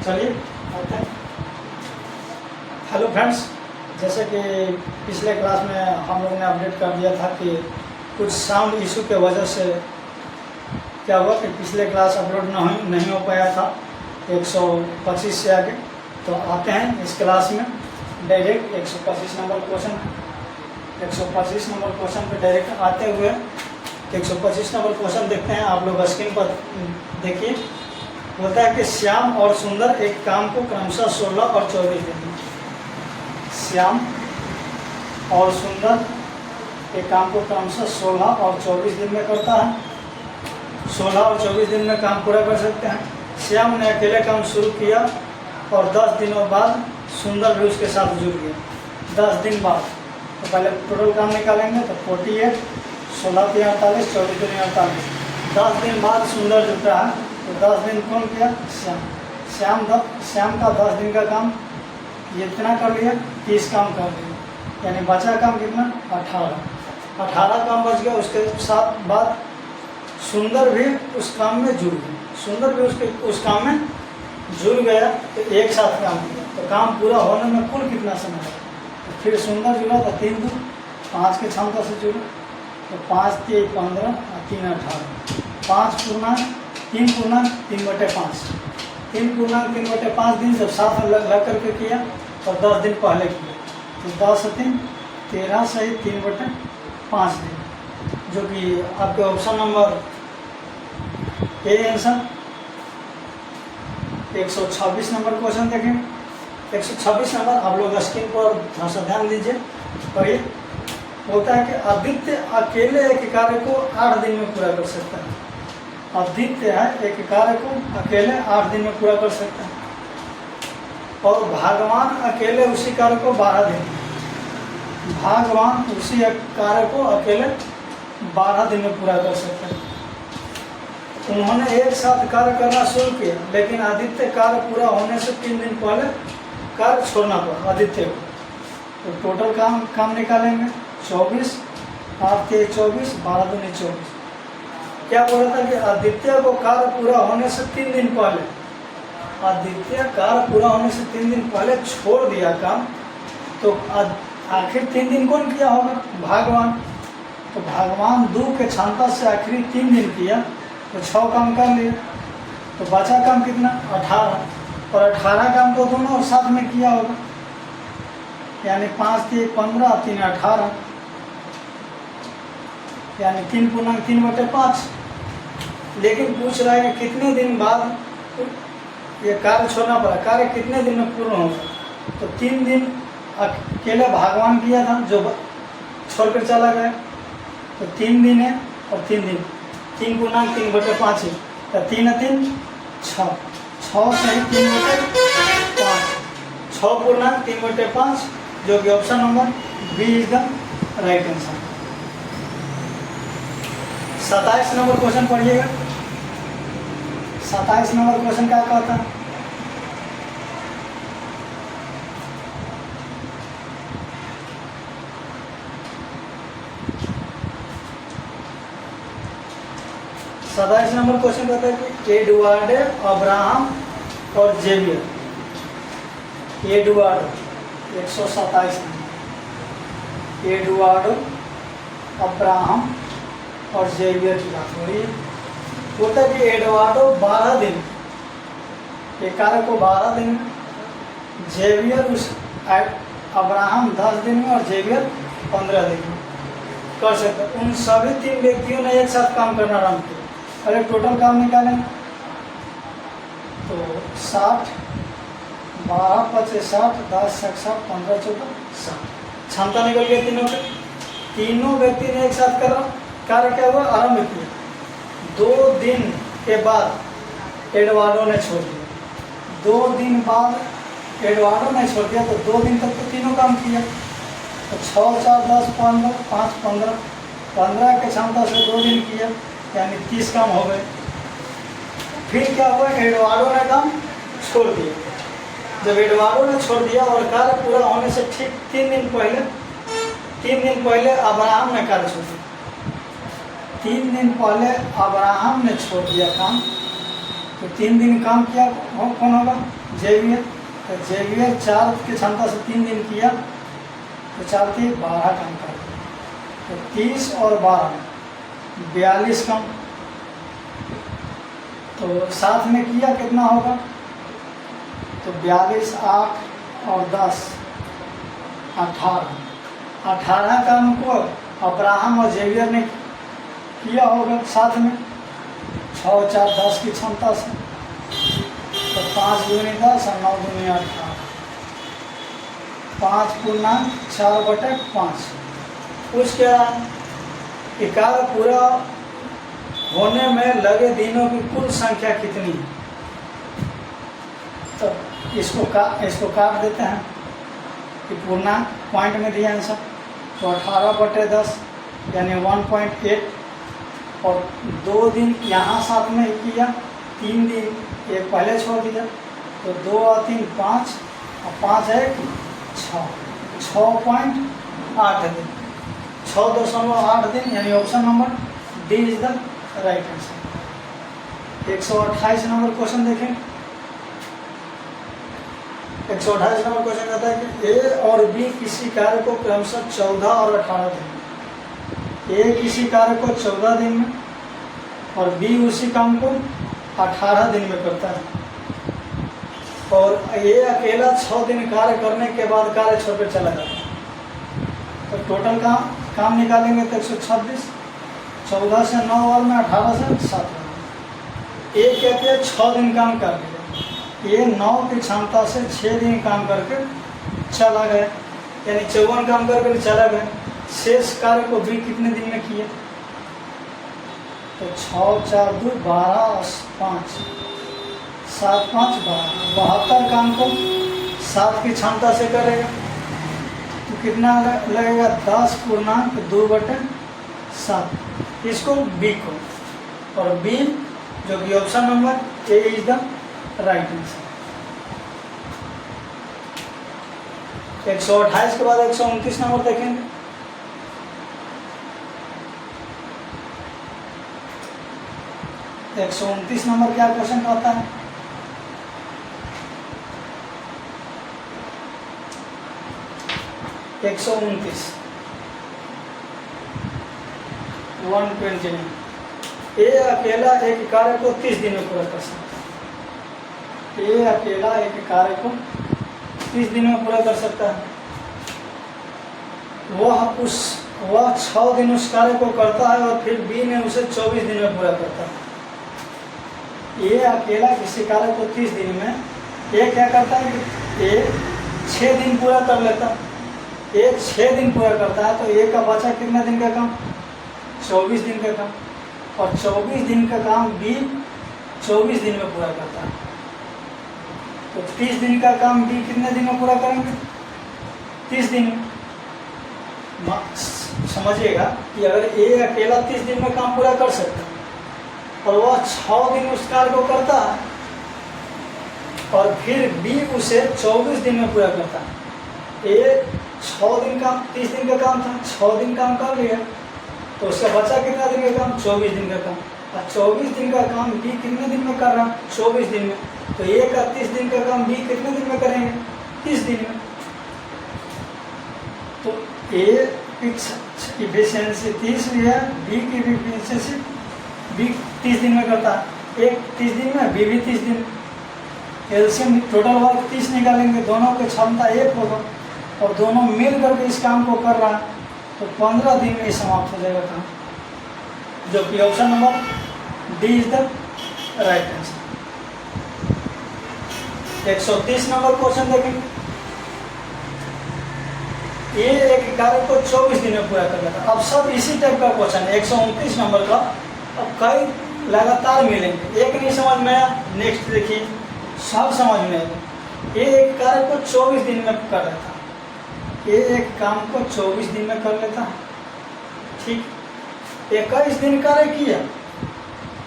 चलिए आते हैं। हेलो फ्रेंड्स, जैसे कि पिछले क्लास में हम लोगों ने अपडेट कर दिया था कि कुछ साउंड इशू के वजह से क्या हुआ कि पिछले क्लास अपलोड नहीं हो पाया था 125 से आगे। तो आते हैं इस क्लास में डायरेक्ट 125 नंबर क्वेश्चन पे डायरेक्ट आते हुए 125 नंबर क्वेश्चन देखते हैं। आप लोग स्क्रीन पर देखिए। बोलता है कि श्याम और सुंदर एक काम को क्रमशः 16 और 24 दिन में, श्याम और सुंदर एक काम को क्रमशः 16 और 24 दिन में करता है। 16 और 24 दिन में काम पूरा कर सकते हैं। श्याम ने अकेले काम शुरू किया और 10 दिनों बाद सुंदर भी उसके साथ जुड़ गया। 10 दिन बाद तो पहले टोटल काम निकालेंगे तो 48, 16 3 48, 24 3 48। 10 दिन बाद सुंदर जुटा है तो 10 दिन कौन किया? श्याम का 10 दिन का काम ये इतना कर लिया, 30 काम कर लिया, यानी बचा काम कितना? 18 काम बच गया। उसके साथ बाद सुंदर भी उस काम में जुड़ गया। सुंदर भी उस काम में जुड़ गया तो एक साथ काम किया तो काम पूरा होने में कुल कितना समय लगा? तो फिर सुंदर जुड़ा तो 3 दिन 5 के क्षमता से जुड़ा तो 5 3 15 और 3 18। 5 पूर्णांक 3 पूर्णांक 3/5, 3 पूर्णांक 3/5 दिन जब साथ लग करके किया और 10 दिन पहले किया तो 10 से 3 13 सही 3/5 दिन, जो कि आपके option number A answer. 126 number question देखें। 126 नंबर आप लोग स्क्रीन पर थोड़ा सा ध्यान दीजिए। पढ़िए। होता है कि आदित्य अकेले एक कार्य को 8 दिन में पूरा कर सकता है। आदित्य है एक कार्य को अकेले 8 दिन में पूरा कर सकता है और भगवान अकेले उसी कार्य को 12 दिन में, भगवान उसी कार्य को अकेले 12 दिन में पूरा कर सकते हैं। उन्होंने एक साथ कार्य करना शुरू किया लेकिन आदित्य कार्य पूरा होने से 3 दिन पहले कार्य छोड़ना पड़ा आदित्य को। तो टोटल काम निकालेंगे 24, 8 3 24, 12 दूनी 24। क्या बोला था कि आदित्य को कार्य पूरा होने से 3 दिन पहले, आदित्य कार्य पूरा होने से 3 दिन पहले छोड़ दिया काम। तो आखिर 3 दिन कौन किया होगा? भगवान। तो भगवान 2 के क्षमता से आखिरी 3 दिन किया तो 6 काम कर लिया तो बचा काम कितना? 18। और 18 काम तो दोनों और साथ में किया होगा, यानी 5 3 15 3 18, यानी 3 पूर्णांक 3/5। लेकिन पूछ रहा है कितने दिन बाद ये कार्य छोड़ना पड़ा, कार्य कितने दिन में पूर्ण होगा? तो 3 दिन अकेले भगवान किया था जो छोड़कर चला गया तो 3 दिन है और 3 दिन 3 पूर्णांक 3/5 है तो 3 3 6, 6 सही 3/5, 6 पूर्णांक 3/5, जो कि option number B is the right answer. 27 number question पढ़िएगा। 27 नंबर क्वेश्चन क्या कहता है? सताइस नंबर क्वेश्चन कहता है कि एडवर्ड, अब्राहम और Xavier. Edward 127 number, Edward, Abraham और जेवियर की बात हो रही है। होता है कि एडवर्डो 12 दिन, एक कार्य को 12 दिन में, जेवियर अब्राहम 10 दिन में और जेवियर 15 दिन में कर सकते। उन सभी 3 व्यक्तियों ने एक साथ काम करना आरम्भ किया। अरे टोटल काम निकालें तो 60, 12 5 60, 10 60, 15 14 60 क्षमता निकल गई तीनों के। तीनों व्यक्ति ने एक साथ कार्य क्या हुआ? आरंभ किया। 2 दिन के बाद एडवर्डो ने छोड़ दिया। 2 दिन बाद एडवर्डो ने छोड़ दिया तो 2 दिन तक तो तीनों काम किया तो 6 4 10 15 5 15, 15 के क्षमता से 2 दिन किया यानी 30 काम हो गए। फिर क्या हुआ? एडवर्डो ने काम छोड़ दिया। जब एडवर्डो ने छोड़ दिया और कार्य पूरा होने से ठीक 3 दिन पहले अब्राहम ने कार्य छोड़ दिया। 3 दिन पहले अब्राहम ने छोड़ दिया काम तो 3 दिन काम किया कौन होगा? जेवियर, तो जेवियर 4 की क्षमता से 3 दिन किया तो 4 थी 12 काम कर दिया, तो 30 और 12 42 काम, तो साथ में किया कितना होगा, तो 42 8 और 10 18 काम को अब्राहम और जेवियर ने किया होगा साथ में 6 4 10 की क्षमता से, तो 5 दूनी 10 और 9 दूनी 18, 5 पूर्णांक 4/5। उसके बाद कार्य पूरा होने में लगे दिनों की कुल संख्या कितनी है, तो इसको काट देते हैं कि पूर्णांक पॉइंट में दिया आंसर, तो 18/10 यानी 1.8, और 2 दिन यहाँ साथ में किया, 3 दिन एक पहले छोड़ दिया, तो 2 और 3 5 और 5 है 6.8 दिन, 6.8 दिन, यानी option number D is the right answer. 128 number question देखें। 128 नंबर क्वेश्चन कहता है कि ए और बी किसी कार्य को क्रमशः 14 और 18 दिन, ए किसी कार्य को 14 दिन में और बी उसी काम को 18 दिन में करता है, और ये अकेला 6 दिन कार्य करने के बाद कार्य छोड़कर चला जाता है, तो टोटल काम निकालेंगे तो 126, 14 से 9 और में 18 से 7 में। एक कहते हैं 6 दिन काम कर लिया, ये 9 की क्षमता से 6 दिन काम करके चला गया, यानी 54 काम करके चला गया। शेष कार्य को भी कितने दिन में किए, तो 6 4 2 12 और 5 7 5 12, 72 काम को 7 की क्षमता से करेगा, तो कितना लगेगा 10 पूर्णांक 2/7, इसको बी को, और बी जो कि option number A is the right answer. 128 के बाद 129 नंबर देखेंगे। तो 129 नंबर क्या क्वेश्चन कहता है, एक 129 ए अकेला एक कार्य को 30 दिन में पूरा कर सकता है, ए अकेला एक कार्य को 30 दिन में पूरा कर सकता है, वह 6 दिन उस कार्य को करता है और फिर बी ने उसे 24 दिन में पूरा करता है। ये अकेला किसी कार्य को 30 दिन में, ये क्या करता है कि ये 6 दिन पूरा कर लेता है, ये 6 दिन पूरा करता है, तो ये का बचा कितना दिन का काम, 24 दिन का काम, और 24 दिन का काम बी 24 दिन में पूरा करता है, तो 30 दिन का काम बी कितने दिन में पूरा करेंगे, 30 दिन में। समझिएगा कि अगर ए अकेला 30 दिन में काम पूरा कर सकता है और वह 6 दिन उस कार्य को करता है, और फिर बी उसे 24 दिन में पूरा करता है, ए 6 दिन का 30 दिन का काम था, 6 दिन काम कर लिया, तो उसका बचा कितना दिन का काम, 24 दिन का काम, और 24 दिन का काम बी कितने दिन में कर रहा है, 24 दिन में, तो ए का 30 दिन का काम बी कितने दिन में करेंगे, 30 दिन में। तो ए की इफिशियंसी 30 भी है, बी की भी इफिशियंसी बी 30 दिन में करता है, एक 30 दिन में, बी भी 30 दिन, एलसीएम टोटल वर्क 30 निकालेंगे, दोनों की क्षमता 1 होगा और दोनों मिल करके इस काम को कर रहा है, तो 15 दिन में समाप्त हो जाएगा काम, जो कि option number D is the right answer. 130 number question देखेंगे। ये एक कार्य को 24 दिन में पूरा कर लेता है। अब सब इसी टाइप का क्वेश्चन है 129 नंबर का, अब कई लगातार मिलेंगे, एक नहीं समझ में आया नेक्स्ट देखिए सब समझ में आएगा। ये एक कार्य को 24 दिन में कर लेता है, ये एक काम को 24 दिन में कर लेता है, ठीक। 21 दिन कार्य किया,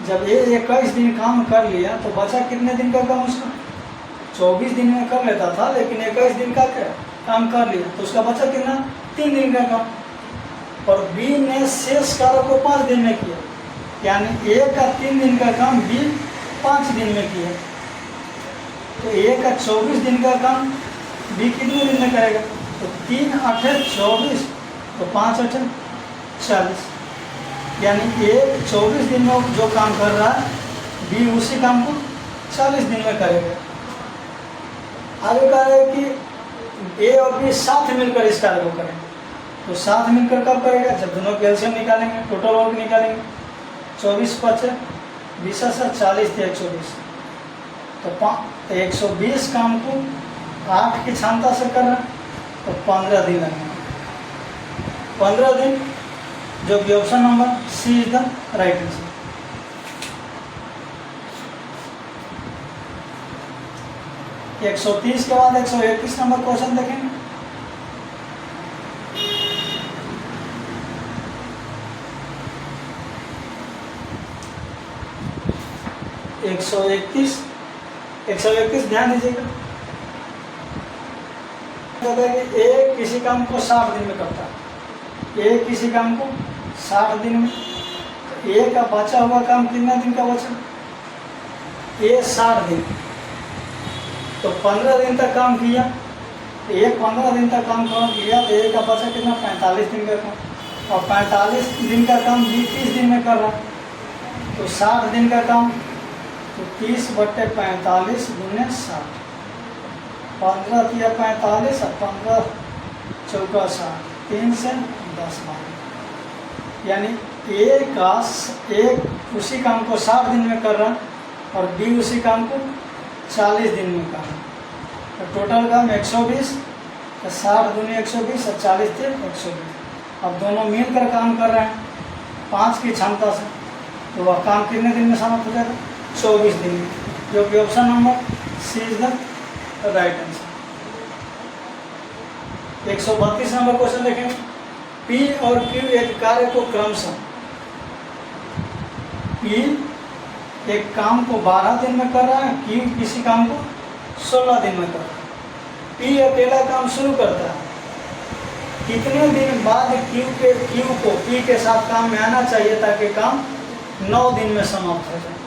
जब ये 21 दिन काम कर लिया तो बचा कितने दिन का काम उसका, 24 दिन में कर लेता था, लेकिन 21 दिन का क्या काम कर लिया, तो उसका बचा कितना, 3 दिन का काम। और बी ने शेष कार्य को 5 दिन में किया, यानी ए का 3 दिन का काम बी 5 दिन में किया। तो ए का 24 दिन का काम बी कितने दिन में करेगा? तो 3 8 24, तो 5 8 40, यानी ए 24 दिन में जो काम कर रहा है बी उसी काम को 40 दिन में करेगा। आगे कह रहे हैं कि ए और बी साथ मिलकर इस कार्य को करें, तो साथ मिलकर कब करेगा? जब दोनों के एलसीएम निकालेंगे, टोटल वर्क निकालेंगे। 24 5 20 40 120, तो 120 काम को 8 की क्षमता से कर रहा है, तो 15 दिन लगेंगे। 15 दिन, जो कि option number C is the right answer. एक 130 के बाद 131 नंबर क्वेश्चन देखेंगे। एक 131 ध्यान दीजिएगा। ए किसी काम को 60 दिन में करता है, ए किसी काम को 60 दिन में, ए का बचा हुआ काम कितना दिन का बचा? ए 60 दिन, तो 15 दिन तक काम किया, ए 15 दिन तक काम किया, तो ए का बचा कितना? 45 दिन का काम, और 45 दिन का काम बी 30 दिन में कर रहा, तो 60 दिन का काम, तो 30/45 गुने 60, 15 तिया 45 और 15 चौका 60, 3 से 10 बार, यानी ए उसी काम को 60 दिन में कर रहा और बी उसी काम को 40 दिन में कर रहा, तो टोटल काम 120, तो 60 दूनी 120 और 40 थे 120। अब दोनों मिलकर काम कर रहे हैं 5 की क्षमता से, तो वह काम कितने दिन में समाप्त हो जाएगा? 24 दिन में, जो कि option number C is the right answer. 132 number question देखेंगे। पी और क्यू एक कार्य को क्रमशः, पी एक काम को 12 दिन में कर रहा है, क्यू किसी काम को 16 दिन में कर रहा है। पी अकेला काम शुरू करता है, कितने दिन बाद क्यू को पी के साथ काम में आना चाहिए ताकि काम 9 दिन में समाप्त हो जाए?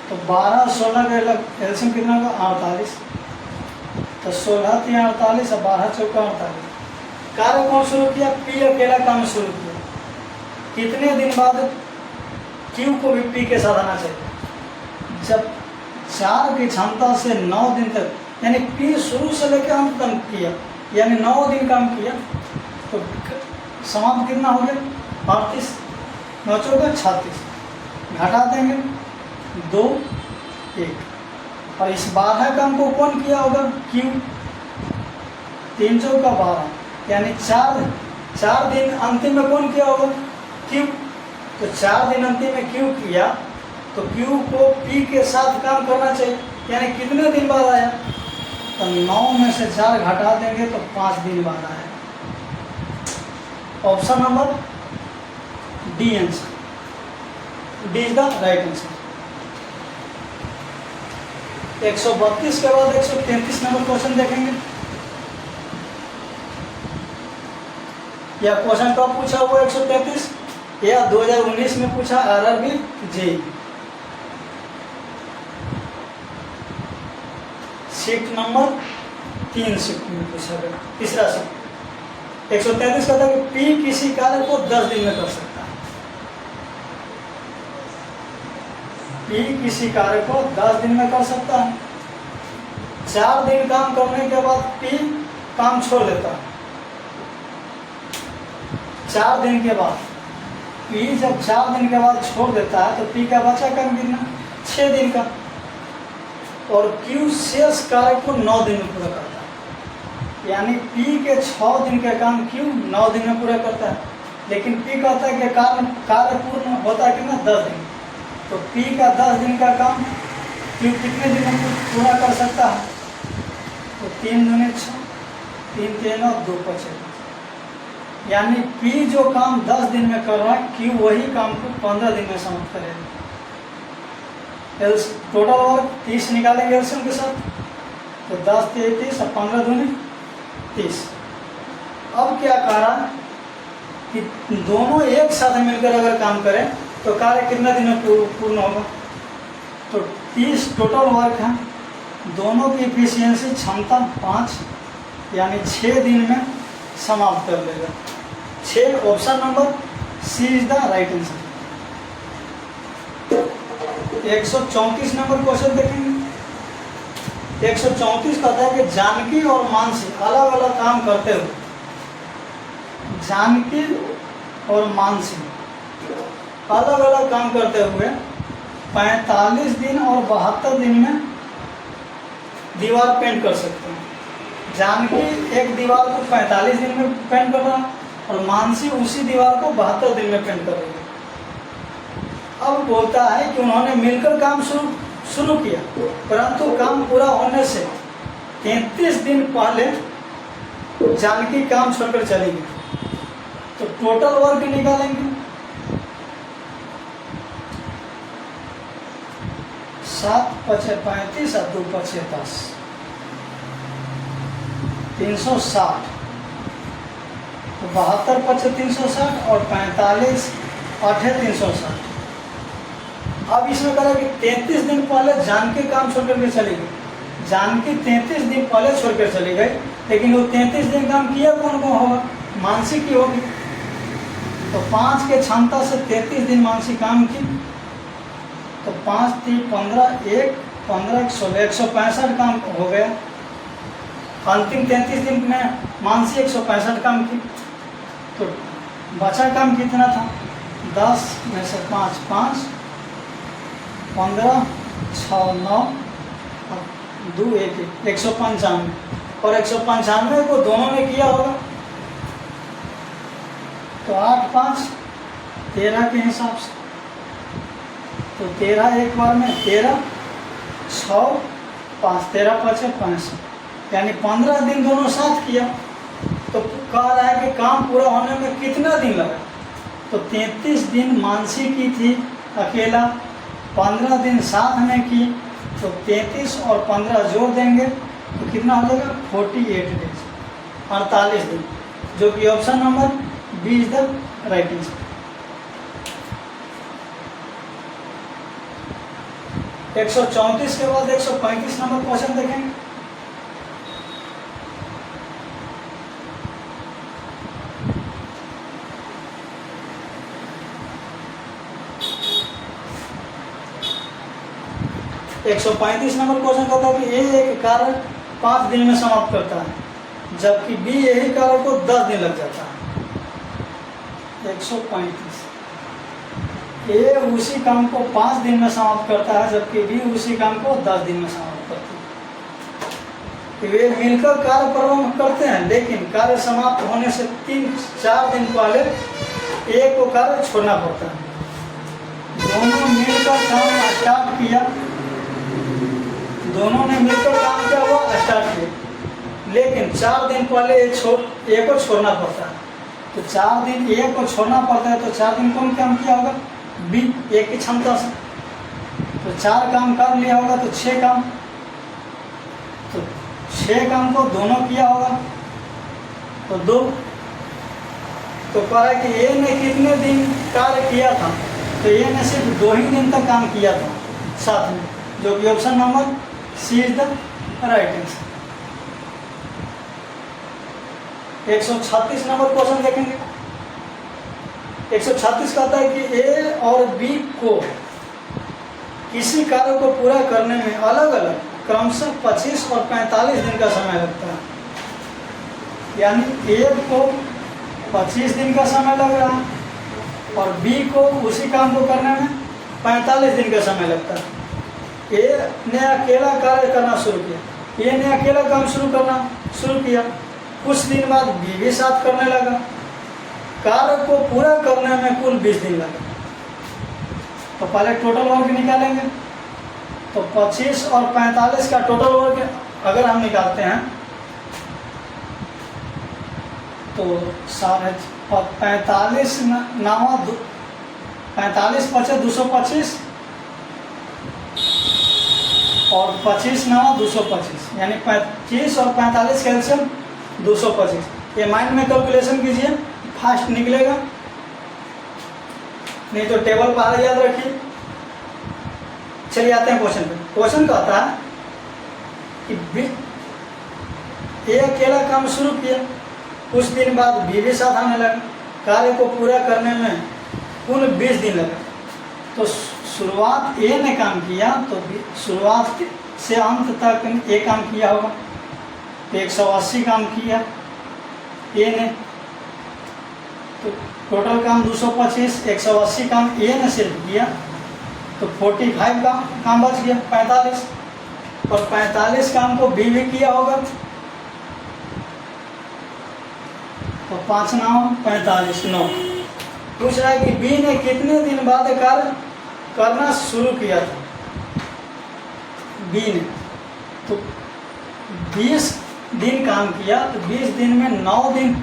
तो 12 16 का एलसीएम कितना होगा? 48, तो 16 3 48 और 12 चौका 48। कार्य कौन शुरू किया? पी अकेला काम शुरू किया, कितने दिन बाद क्यू को भी पी के साथ आना चाहिए? जब 4 की क्षमता से 9 दिन तक, यानी पी शुरू से लेकर अंत तक किया, यानी 9 दिन काम किया, तो समाप्त कितना हो गया? 38, 9 चौका 36, घटा देंगे 2 1, और इस 12 काम को कौन किया होगा? क्यू, 3 चौका 12, यानी 4 दिन अंतिम में कौन किया होगा? क्यू, तो 4 दिन अंतिम में क्यू किया, तो क्यू को पी के साथ काम करना चाहिए, यानी कितने दिन बाद आया? तो 9 में से 4 घटा देंगे तो 5 दिन बाद आया। Option number D answer, D is the right answer. 132 के बाद 133 नंबर क्वेश्चन देखेंगे। यह क्वेश्चन कब पूछा हुआ? 133 या 2019 में पूछा RRB JEE. Shift number 3 shift में पूछा गया, तीसरा शिफ्ट। 133 कहता है कि पी किसी कार्य को 10 दिन में कर सकता है, पी किसी कार्य को 10 दिन में कर सकता है। 4 दिन काम करने के बाद पी काम छोड़ देता है। 4 दिन के बाद पी जब 4 दिन के बाद छोड़ देता है तो पी का बचा काम कितना? 6 दिन का, और क्यू शेष कार्य को 9 दिन में पूरा करता है, यानी पी के 6 दिन का काम क्यू 9 दिन में पूरा करता है। लेकिन पी कहता है कि कार्य पूर्ण होता है कितना? 10 दिन, तो पी का 10 दिन का काम क्यू कितने दिन में पूरा कर सकता है? तो 3 दूनी 6, 3 3 और 2 5, यानी पी जो काम 10 दिन में कर रहा है, क्यू वही काम को 15 दिन में समाप्त करेगा। टोटल वर्क 30 निकालेंगे एलसीएम के साथ, तो 10 3 30 और 15 दूनी 30। अब क्या कह रहा है कि दोनों एक साथ मिलकर अगर काम करें तो कार्य कितना दिन में पूर्ण होगा? तो 30 टोटल वर्क है, दोनों की इफिशियंसी क्षमता 5 यानी 6 दिन में समाप्त कर लेगा। 6 option number C is the right answer. 134 number question देखेंगे। 134 कहता है कि जानकी और मानसी अलग अलग काम करते हुए, जानकी और मानसी अलग अलग काम करते हुए 45 दिन और 72 दिन में दीवार पेंट कर सकते हैं। जानकी एक दीवार को 45 दिन में पेंट कर रहा है और मानसी उसी दीवार को 72 दिन में पेंट कर रही है। अब बोलता है कि उन्होंने मिलकर काम शुरू किया, परंतु काम पूरा होने से 33 दिन पहले जानकी काम छोड़कर चली गई। तो टोटल वर्क निकालेंगे। 7 पचे 35 और 2 पचे 10, 360। तो 72 पचे 360 और 45 8 360। अब इसमें कहा कि 33 दिन पहले जानकी काम छोड़ करके चली गई। जानकी 33 दिन पहले छोड़ कर चली गई, लेकिन वो 33 दिन काम किया कौन कौन होगा? मानसी की होगी। तो 5 के क्षमता से 33 दिन मानसी काम की। तो 5 3 15 1 15 16 165 काम हो गया। अंतिम 33 दिन में मानसी 165 काम की। तो बचा काम कितना था? 10 में से 5 5 15 6 9 2 1 195। और 195 को दोनों ने किया होगा। तो 8 5 13 के हिसाब से। तो 13 एक बार में 13 6 5 13 5 65, यानी 15 दिन दोनों साथ किया। तो कह रहा है कि काम पूरा होने में कितना दिन लगा? तो 33 दिन मानसी की थी अकेला, 15 दिन साथ में की। तो 33 और 15 जोड़ देंगे तो कितना हो जाएगा? 48 डेज, 48 दिन, जो कि option number B is the right answer. 134 के बाद 135 नंबर क्वेश्चन देखेंगे। एक 135 नंबर क्वेश्चन कहता है कि ए एक कार्य 5 दिन में समाप्त करता है, जबकि बी यही कार्य को 10 दिन लग जाता है। 135 ए उसी काम को 5 दिन में समाप्त करता है, जबकि बी उसी काम को 10 दिन में समाप्त करती है। वे मिलकर कार्य प्रारंभ करते हैं, लेकिन कार्य समाप्त होने से 3-4 दिन पहले ए को कार्य छोड़ना पड़ता है। दोनों मिलकर काम स्टार्ट किया, दोनों ने मिलकर काम किया हुआ स्टार्ट किया, लेकिन 4 दिन पहले ए को छोड़ना पड़ता है। तो 4 दिन ए को छोड़ना पड़ता है, तो 4 दिन कौन काम किया होगा? बी, ए की क्षमता से। तो 4 काम कर लिया होगा, तो 6 काम। तो 6 काम को दोनों किया होगा, तो 2। तो कह रहा है कि ए ने कितने दिन कार्य किया था? तो ए ने सिर्फ 2 ही दिन तक काम किया था साथ में, जो कि option number C is the right answer. 136 number question देखेंगे। 136 कहता है कि ए और बी को किसी कार्य को पूरा करने में अलग अलग क्रमशः 25 और 45 दिन का समय लगता है। यानी ए को 25 दिन का समय लग रहा है और बी को उसी काम को करने में 45 दिन का समय लगता है। ए ने अकेला कार्य करना शुरू किया, ए ने अकेला काम शुरू किया। कुछ दिन बाद बी भी साथ करने लगा। कार्य को पूरा करने में कुल 20 दिन लगा। तो पहले टोटल वर्क निकालेंगे। तो 25 और 45 का टोटल वर्क अगर हम निकालते हैं तो 45 नामा 45 पचे 225 और 25 नामा 225, यानी 25 और 45 कैल्शियम 225। ये माइंड में कैलकुलेशन कीजिए, फास्ट निकलेगा, नहीं तो टेबल पर याद रखिए। चलिए आते हैं क्वेश्चन पे। क्वेश्चन कहता है कि ए अकेला काम शुरू किया, कुछ दिन बाद बी भी साथ आने लगा। कार्य को पूरा करने में कुल 20 दिन लगा। तो शुरुआत ए ने काम किया तो शुरुआत से अंत तक ए काम किया होगा, तो 180 काम किया ए ने। तो टोटल काम 225, 180 काम ए ने सिर्फ किया, तो 45 काम बच गया 45। और 45 काम को बी भी किया होगा, तो 5 9 45 9। पूछ रहा है कि बी ने कितने दिन बाद कार्य करना शुरू किया था। बी ने तो 20 दिन काम किया, तो 20 दिन में 9 दिन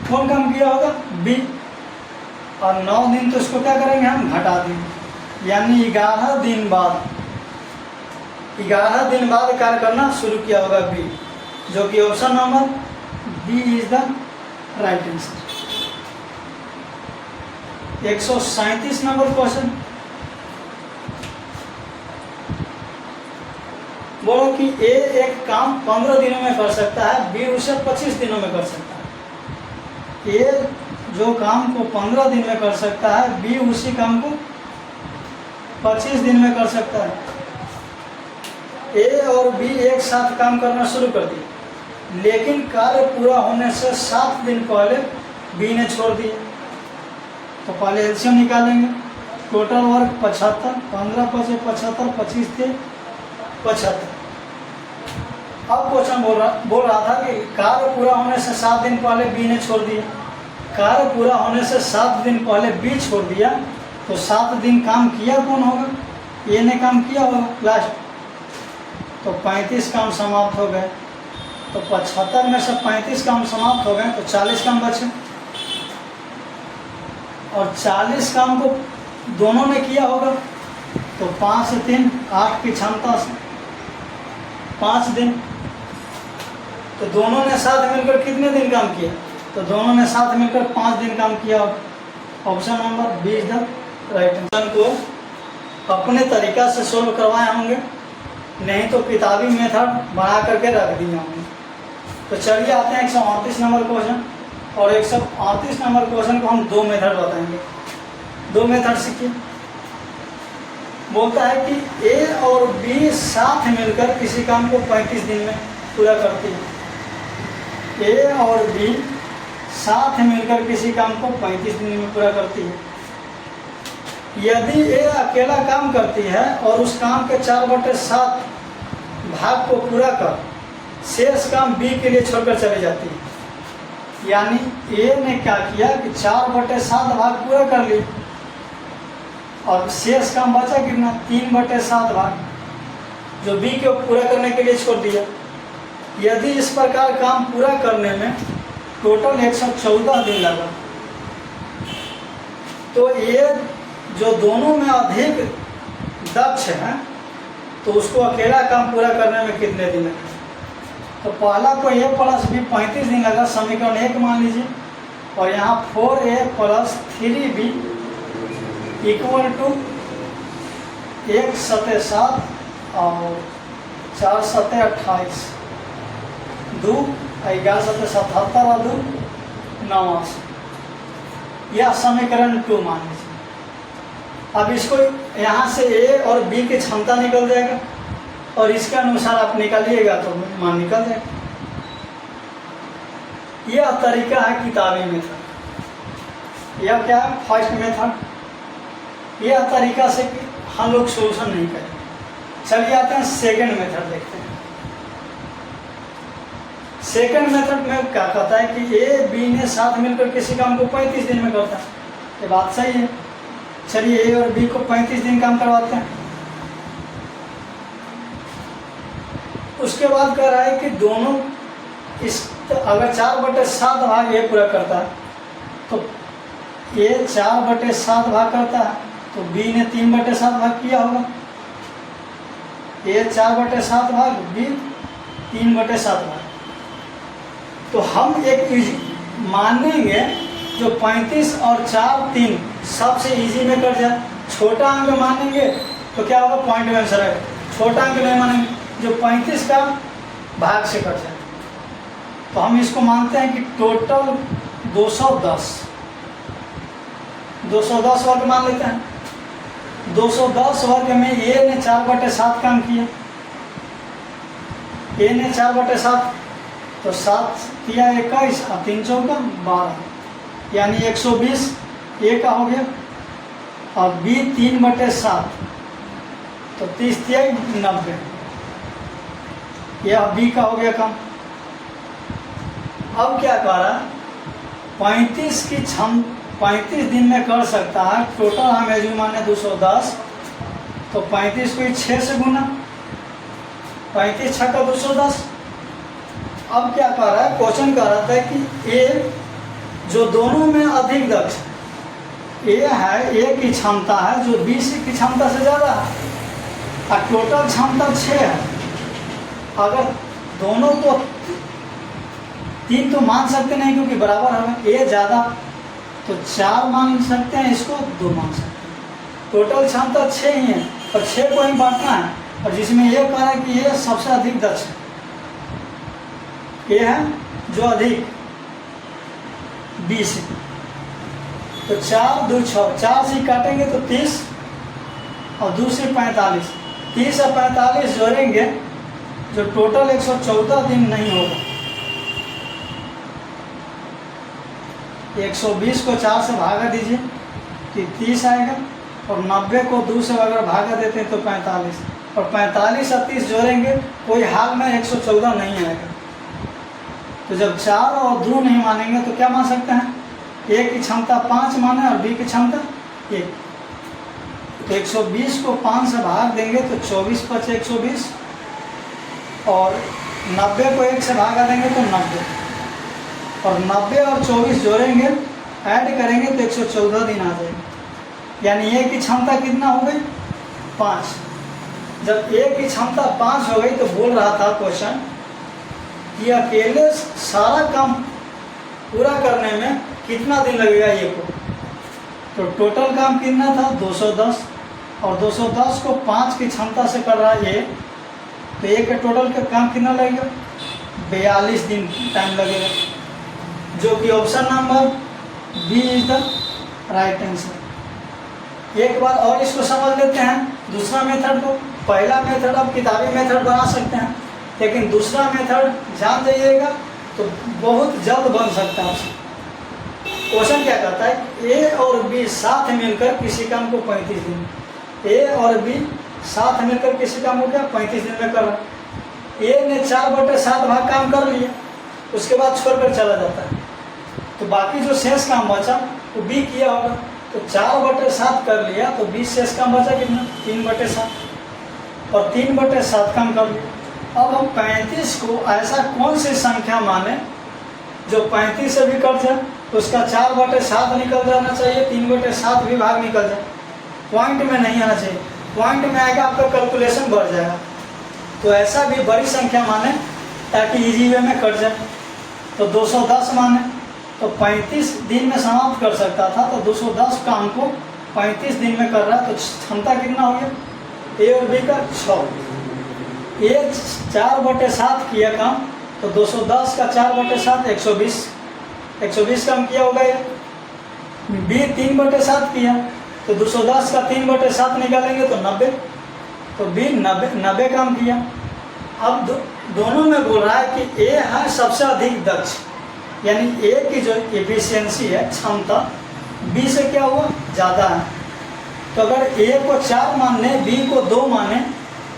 कौन काम किया होगा, बी। और 9 दिन तो इसको क्या करेंगे, हम घटा देंगे, यानी 11 दिन बाद 11 दिन बाद कार्य करना शुरू किया होगा बी, जो कि option number B is the right answer. 137 number question, बोलो कि ए एक काम 15 दिनों में कर सकता है, बी उसे 25 दिनों में कर सकता है। ए जो काम को 15 दिन में कर सकता है, बी उसी काम को 25 दिन में कर सकता है। ए और बी एक साथ काम करना शुरू कर दिया, लेकिन कार्य पूरा होने से 7 दिन पहले बी ने छोड़ दिया। तो पहले एलसीएम निकालेंगे, टोटल वर्क 75, 15 × 75, 25 थे 75। अब क्वेश्चन बोल रहा था कि कार्य पूरा होने से 7 दिन पहले बी ने छोड़ दिया। कार्य पूरा होने से 7 दिन पहले बी छोड़ दिया, तो 7 दिन काम किया कौन होगा, ए ने काम किया होगा लास्ट। तो 35 काम समाप्त हो गए, तो 75 में से 35 काम समाप्त हो गए, तो 40 काम बचे। और 40 काम को दोनों ने किया होगा, तो 5 से 3 8 की क्षमता से 5 दिन। तो दोनों ने साथ मिलकर कितने दिन काम किया, तो दोनों ने साथ मिलकर 5 दिन काम किया। Option number B is the right answer. को अपने तरीका से सोल्व करवाए होंगे, नहीं तो किताबी मेथड बना करके रख दिए होंगे। तो चलिए आते हैं 138 नंबर क्वेश्चन। और 138 नंबर क्वेश्चन को हम 2 मेथड बताएंगे। 2 मेथड सीखिए। बोलता है कि ए और बी साथ मिलकर किसी काम को 35 दिन में पूरा करती है। ए और बी साथ मिलकर किसी काम को 35 दिन में पूरा करती है। यदि ए अकेला काम करती है और उस काम के 4/7 भाग को पूरा कर शेष काम बी के लिए छोड़कर चली जाती है, यानी ए ने क्या किया कि 4/7 भाग पूरा कर ली और शेष काम बचा कितना, 3/7 भाग, जो बी को पूरा करने के लिए छोड़ दिया। यदि इस प्रकार काम पूरा करने में टोटल 114 दिन लगा, तो ये जो दोनों में अधिक दक्ष है, तो उसको अकेला काम पूरा करने में कितने दिन लगे। तो पहला को ए + बी 35 दिन लगा, समीकरण 1 मान लीजिए। और यहाँ 4a + 3b = 1 × 7 और 4 × 28, 2 11 × 77 और 2 89। यह समीकरण 2 मान लीजिए। अब इसको यहाँ से ए और बी की क्षमता निकल जाएगा और इसके अनुसार आप निकालिएगा तो मान निकल जाएगा। यह तरीका है किताबी मेथड। यह क्या है, फर्स्ट मेथड। यह तरीका से हम लोग सोल्यूशन नहीं करेंगे। चलिए आते हैं सेकंड मेथड देखते हैं। सेकंड मेथड में क्या कहता है कि ए बी ने साथ मिलकर किसी काम को 35 दिन में करता है। ये बात सही है। चलिए ए और बी को 35 दिन काम करवाते हैं। उसके बाद कह रहा है कि दोनों इस अगर 4/7 भाग ये पूरा करता है, तो ए 4/7 भाग करता है, तो बी ने 3/7 भाग किया होगा। ए 4/7 भाग, बी 3/7 भाग। तो हम एक मानेंगे जो 35 और 4 3 सबसे इजी में कर जाए। छोटा अंक मानेंगे तो क्या होगा, पॉइंट में आंसर है। छोटा अंक नहीं मानेंगे, जो 35 का भाग से कट जाए। तो हम इसको मानते हैं कि टोटल 210 वर्ग मान लेते हैं। 210 वर्ग में ए ने 4/7 काम किया, ए ने 4/7, तो 7 किया 21 और 3 चौका 12, यानी 120 ए का हो गया। और बी 3/7, तो 30 दिया 90, यह बी का हो गया काम। अब क्या कर रहा है, 35 दिन में कर सकता है। टोटल हम एज माने 210, तो 35 को 6 से गुना, 35 6 का 210। अब क्या कर रहा है, क्वेश्चन कर रहा था कि ए जो दोनों में अधिक दक्ष, ए है, ए की क्षमता है जो बी की क्षमता से ज़्यादा है, और टोटल क्षमता 6 है। अगर दोनों को 3 तो मान सकते नहीं क्योंकि बराबर है, ए ज़्यादा, तो 4 मान सकते हैं, इसको 2 मान सकते हैं। टोटल क्षमता 6 ही है और 6 को ही बांटना है, और जिसमें ये कह रहा है कि ये सबसे अधिक दक्ष है, ये है जो अधिक बी से। तो 4 2 6, 4 से काटेंगे तो 30 और 2 से 45, 30 और 45 जोड़ेंगे जो टोटल 114 दिन नहीं होगा। 120 को 4 से भागा दीजिए कि 30 आएगा, और 90 को 2 से अगर भागा देते हैं तो 45, और 45 और 30 जोड़ेंगे कोई हाल में 114 नहीं आएगा। तो जब 4 और 2 नहीं मानेंगे तो क्या मान सकते हैं, ए की क्षमता 5 माने और बी की क्षमता 1। तो 120 को 5 से भाग देंगे तो 24 5 120, और 90 को 1 से भागा देंगे तो 90, और 90 और 24 जोड़ेंगे, ऐड करेंगे तो 114 दिन आ जाएंगे। यानी ए की क्षमता कितना हो गई, 5। जब ए की क्षमता 5 हो गई तो बोल रहा था क्वेश्चन कि अकेले सारा काम पूरा करने में कितना दिन लगेगा ए को। तो टोटल काम कितना था 210, और 210 को 5 की क्षमता से कर रहा है ए, तो ए के टोटल का काम कितना लगेगा, 42 दिन टाइम लगेगा, जो कि option number B is the right answer. एक बार और इसको समझ लेते हैं दूसरा मेथड को। पहला मेथड आप किताबी मेथड बना सकते हैं, लेकिन दूसरा मेथड जान जाइएगा तो बहुत जल्द बन सकता है आपसे। क्वेश्चन क्या कहता है, ए और बी साथ मिलकर किसी काम को 35 दिन, ए और बी साथ मिलकर किसी काम को क्या 35 दिन में कर रहा है। ए ने 4/7 भाग काम कर लिया, उसके बाद छोड़कर चला जाता है, तो बाकी जो शेष काम बचा वो बी किया होगा। तो 4/7 कर लिया तो 20 शेष काम बचा कितना, 3/7, और 3/7 काम कर लिया। अब हम 35 को ऐसा कौन सी संख्या माने जो 35 से भी कट जाए, तो उसका 4/7 निकल जाना चाहिए, 3/7 भी भाग निकल जाए, पॉइंट में नहीं आना चाहिए। पॉइंट में आएगा आपका कैलकुलेशन बढ़ जाएगा। तो ऐसा भी बड़ी संख्या माने ताकि इजी वे में कट जाए। तो 210 माने तो 35 दिन में समाप्त कर सकता था, तो 210 काम को 35 दिन में कर रहा है, तो क्षमता कितना हो गया, ए और बी का 6। ए 4/7 किया काम, तो 210 का 4/7 120 काम किया होगा ये। बी 3/7 किया, तो 210 का 3/7 निकालेंगे तो 90, तो बी 90 काम किया। अब दोनों में बोल रहा है कि ए है सबसे अधिक दक्ष, यानी ए की जो एफिशिएंसी है, क्षमता, बी से क्या हुआ ज़्यादा है। तो अगर ए को 4 माने, बी को 2 माने,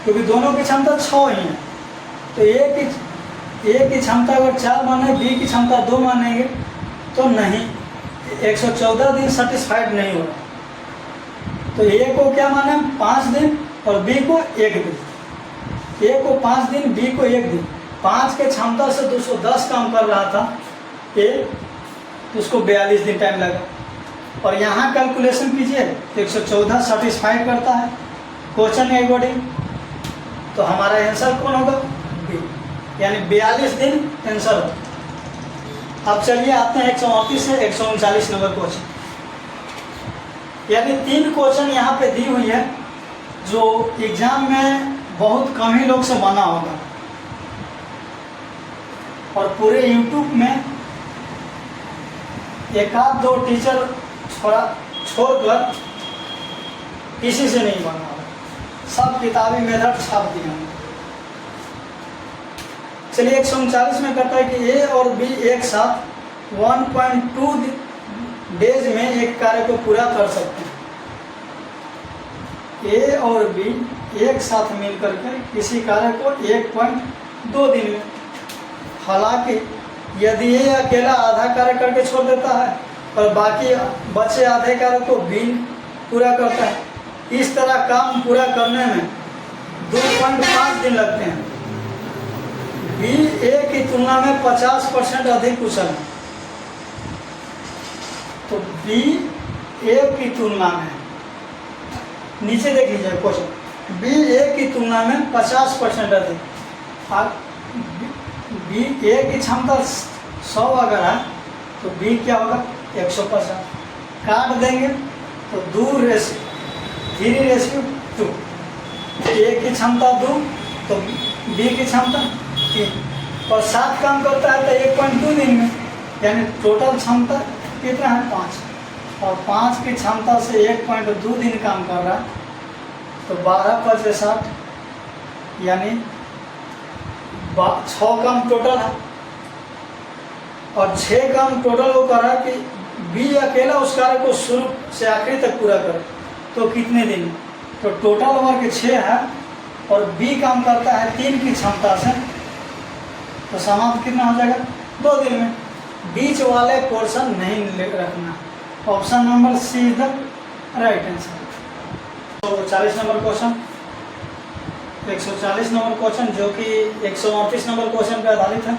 क्योंकि दोनों की क्षमता 6 ही है, तो ए की क्षमता अगर 4 माने, बी की क्षमता 2 मानेंगे तो नहीं, 114 दिन सेटिस्फाइड नहीं हो रहा। तो ए को क्या माने 5 दिन और बी को 1 दिन, ए को 5 दिन, बी को 1 दिन। 5 के क्षमता से 210 काम कर रहा था ए, तो उसको 42 दिन टाइम लगा। और यहाँ कैलकुलेशन कीजिए तो 114 सेटिस्फाइड करता है क्वेश्चन अकॉर्डिंग, तो हमारा आंसर कौन होगा, बी, यानी 42 दिन आंसर होगा। अब चलिए आते हैं 138 से 139 नंबर क्वेश्चन। यानी 3 क्वेश्चन यहाँ पे दी हुई है जो एग्जाम में बहुत कम ही लोग से बना होगा। और पूरे यूट्यूब में एक आध दो टीचर छोड़कर किसी से नहीं बना, सब किताबी मेथड छाप दिए हैं। चलिए 139 में कहता है कि ए और बी एक साथ 1.2 डेज में एक कार्य को पूरा कर सकते हैं। ए और बी एक साथ मिलकर के किसी कार्य को 1.2 दिन में, हालांकि यदि ये अकेला आधा कार्य करके छोड़ देता है और बाकी बचे आधे कार्य को बी पूरा करता है, इस तरह काम पूरा करने में 2.5 दिन लगते हैं। बी ए की तुलना में 50% अधिक कुशल है। तो बी ए की तुलना में, नीचे देख लीजिए क्वेश्चन, बी ए की तुलना में 50% अधिक। बी ए की क्षमता 100 अगर है तो बी क्या होगा 150। काट देंगे तो 2:3:2। ए की क्षमता 2 तो बी की क्षमता 3 और 7 काम करता है तो 1.2 दिन में, यानी टोटल क्षमता कितना है 5 और 5 की क्षमता से 1.2 दिन काम कर रहा है तो 12×5=60, यानी 6 काम टोटल है और 6 काम टोटल वो कर रहा है कि बी अकेला उस कार्य को शुरू से आखिरी तक पूरा करे तो कितने दिन, तो टोटल वर्क 6 है और बी काम करता है 3 की क्षमता से, तो समाप्त कितना हो जाएगा 2 दिन में। बीच वाले पोर्शन नहीं रखना। Option number C is the right answer. 140 number question, 140 number question जो कि 138 नंबर क्वेश्चन पर आधारित है।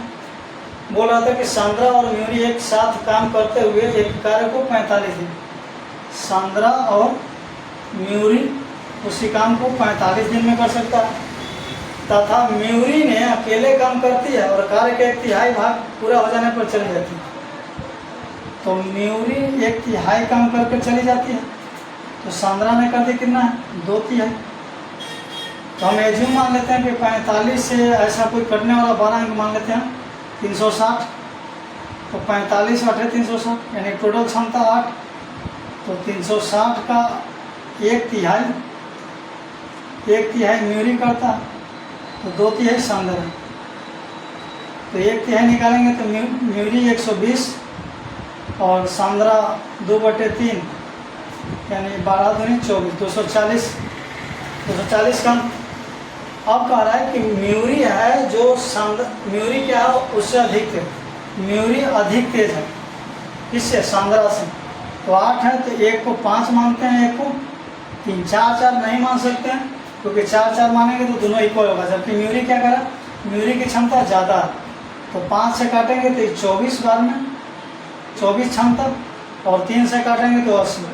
बोल रहा था कि सांद्रा और म्यूरी एक साथ काम करते हुए एक कार्य को 45 दिन, सांद्रा और म्यूरी उसी काम को 45 दिन में कर सकता है, तथा म्यूरी ने अकेले काम करती है और कार्य के 1/3 भाग पूरा हो जाने पर चली जाती है। तो म्यूरी 1/3 काम करके चली जाती है तो सांद्रा ने कर दी कितना है 2/3। तो हम एज्यूम मान लेते हैं कि 45 से ऐसा कोई कटने वाला 12 अंक मान लेते हैं 360, तो 45 8 360, यानी टोटल क्षमता 8, तो 360 का 1/3 म्यूरी करता है तो 2/3 सांद्रा। तो 1/3 निकालेंगे तो म्यूरी 120 और सांद्रा 2/3, यानी 12 दूनी 24, 240 का। अब कह रहा है कि म्यूरी है जो म्यूरी क्या है उससे अधिक तेज, म्यूरी अधिक तेज है इससे सांद्रा से, तो 8 है तो 1 को 5 मानते हैं, 1 को 3, 4 नहीं मान सकते हैं क्योंकि 4 मानेंगे तो दोनों इक्वल होगा, जबकि म्यूरी क्या करा, म्यूरी की क्षमता ज़्यादा है तो 5 से काटेंगे तो 24 बार में 24 क्षमता और 3 से काटेंगे तो 80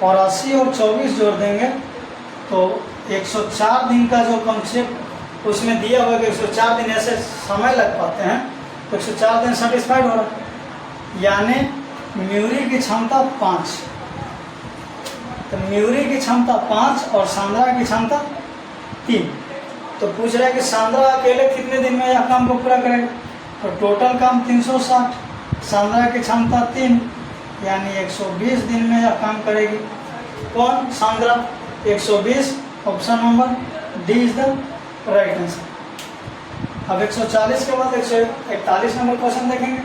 और 80 और 24 जोड़ देंगे तो 104 दिन का जो कॉन्सेप्ट उसमें दिया हुआ कि 104 दिन ऐसे समय लग पाते हैं तो 104 दिन सेटिस्फाइड हो रहा है, यानी म्यूरी की क्षमता 5, तो म्यूरी की क्षमता 5 और सांद्रा की क्षमता 3। तो पूछ रहा है कि सांद्रा अकेले कितने दिन में यह काम को पूरा करेगा, तो टोटल काम 360, सांद्रा की क्षमता 3, यानी 120 दिन में यह काम करेगी। कौन, Sandra 120। Option number D is the right answer. अब 140 के बाद 141 नंबर क्वेश्चन देखेंगे।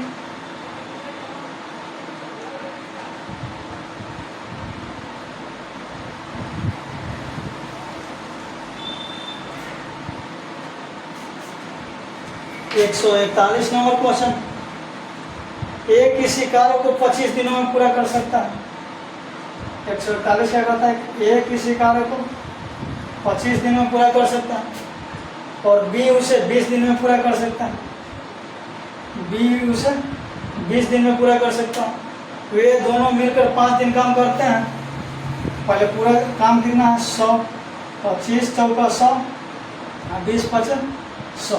एक 141 नंबर क्वेश्चन, एक किसी कार्य को 25 दिनों में पूरा कर सकता है। 141 क्या कहता है, एक किसी कार्य को 25 दिन में पूरा कर सकता है और बी उसे 20 दिन में पूरा कर सकता है, बी उसे 20 दिन में पूरा कर सकता है। वे दोनों मिलकर 5 दिन काम करते हैं। पहले पूरा काम कितना है 100, 25 चौका 100, 20 25 100,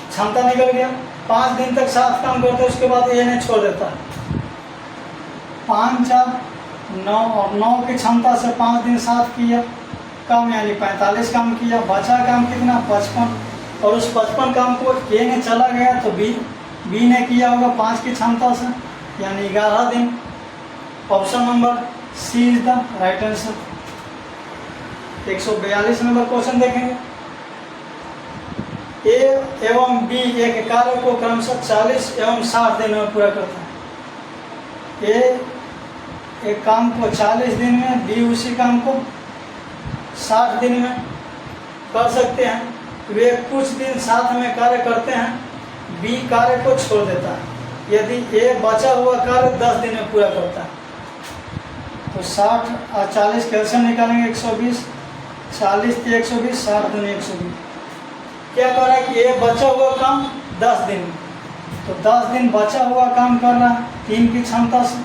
क्षमता निकल गया। 5 दिन तक साथ काम करते हैं, उसके बाद ये नहीं छोड़ देता है। 5 4 9 और 9 की क्षमता से 5 दिन साथ किया काम, यानी 45 काम किया। बचा काम कितना 55, और उस 55 काम को ए ने चला गया तो बी बी ने किया होगा 5 की क्षमता से, यानी 11 दिन। Option number C is the right answer. 142 number question देखेंगे। ए एवं बी एक कार्य को क्रमशः 40 एवं 60 दिन में पूरा करता है। ए एक काम को 40 दिन में, बी उसी काम को 60 दिन में कर सकते हैं। वे कुछ दिन साथ में कार्य करते हैं, बी कार्य को छोड़ देता है। यदि ए बचा हुआ कार्य 10 दिन में पूरा करता है, तो 60 और 40 कैसे निकालेंगे? 120, 40 से 120, 60 दूनी 120। क्या कर रहा है कि ए बचा हुआ काम 10 दिन में, तो 10 दिन बचा हुआ काम कर रहा है 3 की क्षमता से,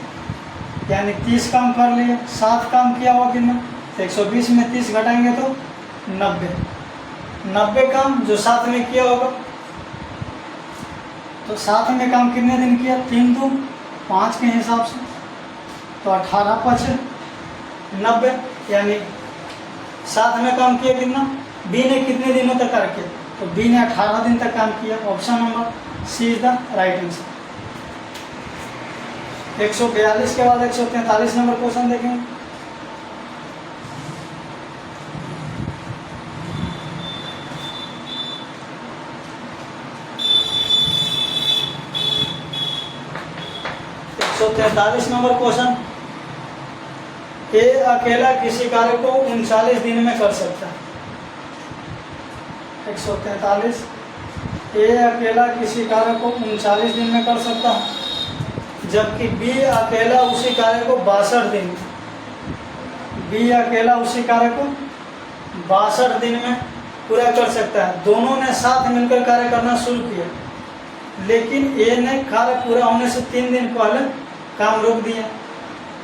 यानी 30 काम कर लिए। 7 काम किया हुआ कितना? 120 में 30 घटाएंगे तो 90 काम जो साथ में किया होगा। तो साथ में काम कितने दिन किया? 3 दून 5 के हिसाब से, तो 18 पचे 90, यानी साथ में काम किया कितना? बी ने कितने दिनों तक कार्य किया? तो बी ने 18 दिन तक काम किया। Option number C is the right answer. 142 के बाद 143 नंबर क्वेश्चन देखेंगे। तो 43 नंबर क्वेश्चन। ए अकेला किसी कार्य को 39 दिन में कर सकता है। 143। ए अकेला किसी कार्य को 39 दिन में कर सकता है, जबकि बी अकेला उसी कार्य को 62 दिन में, बी अकेला उसी कार्य को 62 दिन में पूरा कर सकता है। दोनों ने साथ मिलकर कार्य करना शुरू किया, लेकिन ए ने कार्य पूरा होने से 3 दिन पहले काम रोक दिया।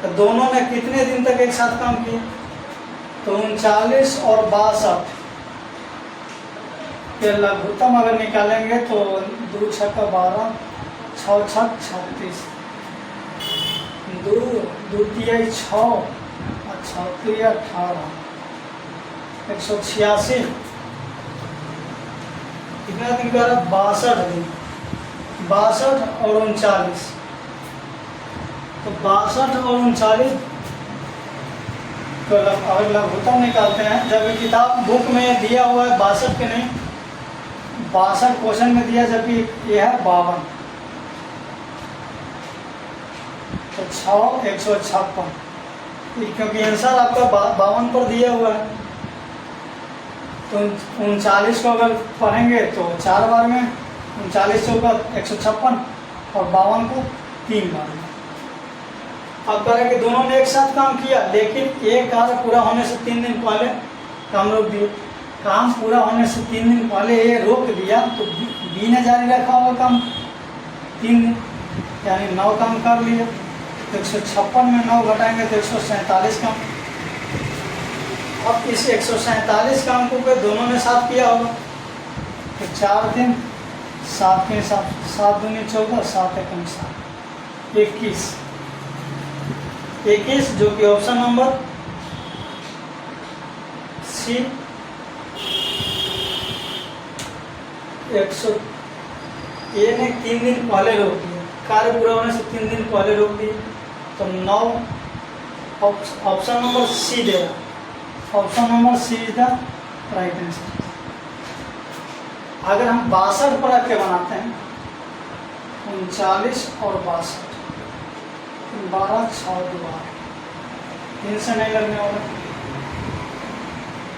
तो दोनों ने कितने दिन तक एक साथ काम किया? तो 39 और 62 के लघुत्तम अगर निकालेंगे तो 2 छक्का 12, 6 छक 36, 2 तिहाई 6 और 6 तिहाई 18, 186। कितना दिन का? 62 दिन। 62 और 39, तो 62 और 39 तो अगर लघुत्तम निकालते हैं, जब किताब बुक में दिया हुआ है 62 के नहीं, 62 क्वेश्चन में दिया, जबकि ये है 52, तो 6 156, क्योंकि आंसर आपका 52 पर दिया हुआ है। तो 39 को अगर पढ़ेंगे तो 4 बार में, 39 चौका 156 और 52 को 3 बार में। अब करें कि दोनों ने एक साथ काम किया, लेकिन एक कार्य पूरा होने से 3 दिन पहले काम रोक दिया। काम पूरा होने से 3 दिन पहले ये रोक दिया, तो बी ने जारी रखा होगा काम 3 दिन, यानी 9 काम कर लिया। तो 156 में 9 घटाएंगे तो 147 काम। अब इस 147 काम को दोनों ने साथ किया होगा, तो 4 दिन 7 के हिसाब, 7 दूनी 14, 7 एकम 7, 21, जो कि ऑप्शन नंबर सी 100। ए ने 3 दिन पहले रोक दिया, कार्य पूरा होने से 3 दिन पहले रोक दिए, तो 9, ऑप्शन नंबर सी दे रहा। Option number C is the right answer. अगर हम 62 पर आके बनाते हैं, 39 और 62, 12 6 12, 3 से नहीं लगने वाला,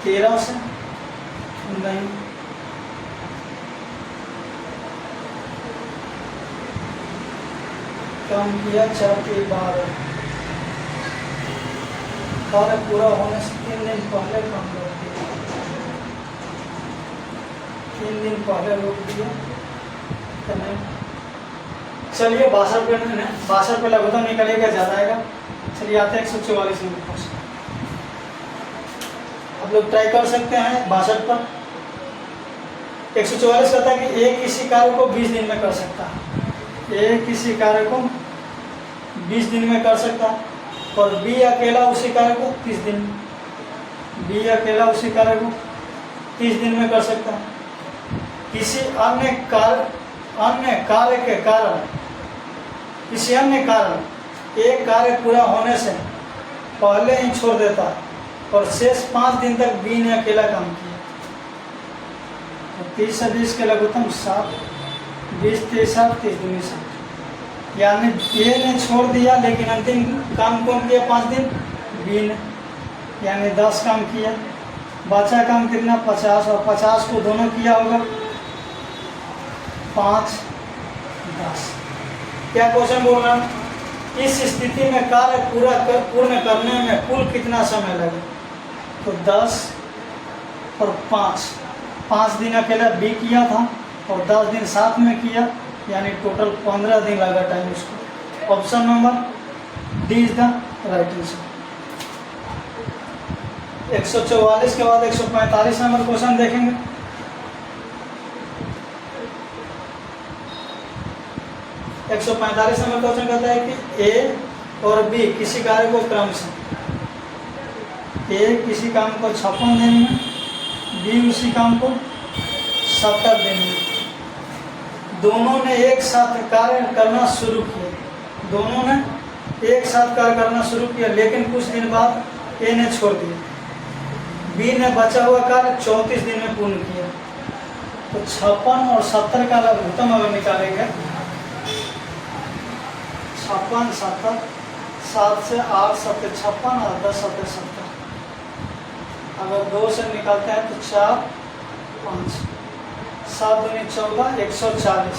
13 से नहीं, कम किया 4 के 12, कार्य पूरा होने से 3 दिन पहले काम रोक दिया, 3 दिन पहले रोक दिया तो नहीं। चलिए 62 पे लघुत्तम निकलेगा, ज़्यादा आएगा। चलिए आते हैं 144 नंबर क्वेश्चन। आप लोग ट्राई कर सकते हैं 62 पर। 144 कहता है कि ए किसी कार्य को 20 दिन में कर सकता है। ए किसी कार्य को 20 दिन में कर सकता है, और बी अकेला उसी कार्य को 30 दिन, बी अकेला उसी कार्य को 30 दिन में कर सकता है। किसी अन्य कार्य अन्य कार्य के कारण, किसी अन्य कारण एक कार्य पूरा होने से पहले ही छोड़ देता है और शेष 5 दिन तक बी ने अकेला काम किया, तो 30 से 20 के लघुत्तम 7, 20 30 30 दूनी 60, यानी ए ने छोड़ दिया लेकिन अंतिम काम कौन किया 5 दिन, बी ने, यानी 10 काम किया। बचा काम कितना 50, और 50 को दोनों किया होगा 5 10। क्या क्वेश्चन बोल रहा है, इस स्थिति में कार्य पूर्ण करने में कुल कितना समय लगे, तो 10 और 5 दिन अकेला बी किया था और 10 दिन साथ में किया, यानी टोटल 15 दिन लगा टाइम उसको। Option number D is the right answer. 144 के बाद 145 नंबर क्वेश्चन देखेंगे। एक 145 नंबर क्वेश्चन कहता है कि ए और बी किसी कार्य को क्रम से, ए किसी काम को 56 दिन में, बी उसी काम को 70 दिन में, दोनों ने एक साथ कार्य करना शुरू किया, दोनों ने एक साथ कार्य करना शुरू किया, लेकिन कुछ दिन बाद ए ने छोड़ दिया, बी ने बचा हुआ कार्य 34 दिन में पूर्ण किया। तो 56 और 70 का लघुत्तम अगर निकालेंगे, 56 70, 7 से 8 7 56 और 10 7 70, अगर 2 से निकालते हैं तो 4 5, 7 दूनी 14, 140,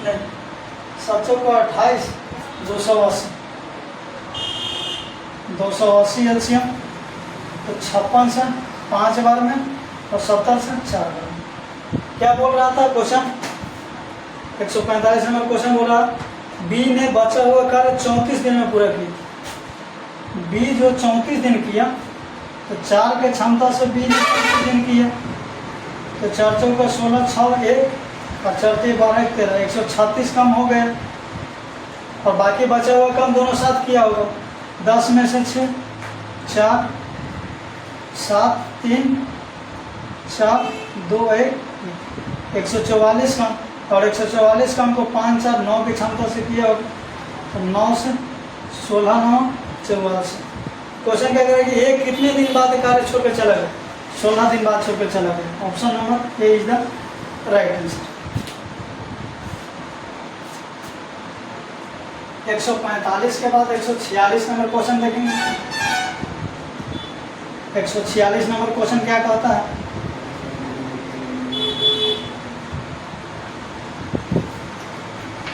नहीं 7 को 28, 280, 280 एलसीएम, तो 56 से 5 बार में और 70 से 4 बार में। क्या बोल रहा था क्वेश्चन, 145 नंबर क्वेश्चन बोल रहा, बी ने बचा हुआ कार्य 34 दिन में पूरा किया। बी जो 34 दिन किया, तो 4 के क्षमता से बी ने 34 दिन किया, तो 4 चौका 16, 6 1 और 4 12 13, 136 कम हो गया, और बाकी बचा हुआ काम दोनों साथ किया होगा। 10 में से 6 4 7 3 4 2 1 144 काम, और 144 काम को 5 4 9 की क्षमता से किया होगा, तो 9 से 16 9 44। क्वेश्चन क्या करेगा कि एक कितने दिन बाद कार्य छोड़कर चला गया, 16 दिन बाद छोड़कर चला गया। Option number A is the right answer. 145 के बाद 146 नंबर क्वेश्चन देखेंगे। 146 नंबर क्वेश्चन क्या कहता है,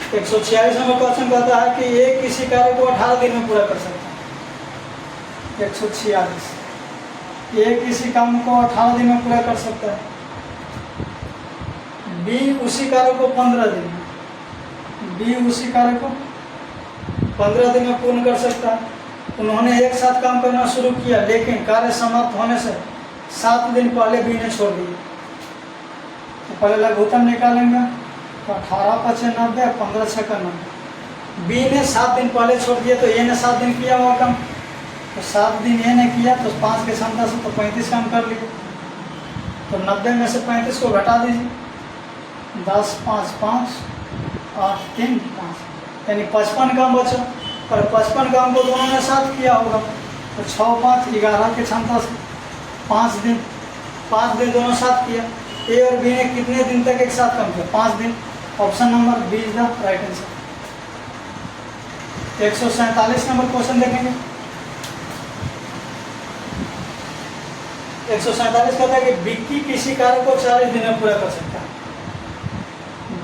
एक 146 नंबर क्वेश्चन कहता है कि ए किसी कार्य को 18 दिन में पूरा कर सकता है। 146, ए किसी काम को 18 दिन में पूरा कर सकता है, बी उसी कार्य को 15 दिन में, बी उसी कार्य को 15 दिन में पूर्ण कर सकता है। उन्होंने एक साथ काम करना शुरू किया, लेकिन कार्य समाप्त होने से 7 दिन पहले बी ने छोड़ दिया। तो पहले लघुत्तम निकालेंगे, तो 18 5 90, 15 6 90। बी ने 7 दिन पहले छोड़ दिया, तो ए ने 7 दिन किया हुआ काम, तो 7 दिन ए ने किया, तो 5 के क्षमता से तो 35 काम कर लिया। तो 90 में से 35 को घटा दीजिए, 10 5 5 8 3 5, यानी 55 काम बचा, और 55 काम को दोनों ने साथ किया होगा, तो 6 5 11 की क्षमता से 5 दिन दोनों साथ किया। ए और बी ने कितने दिन तक एक साथ काम किया, 5 दिन। Option number B is the right answer. 147 number question देखेंगे। 147 कहता है कि विक्की किसी कार्य को 40 दिन में पूरा कर सकता है।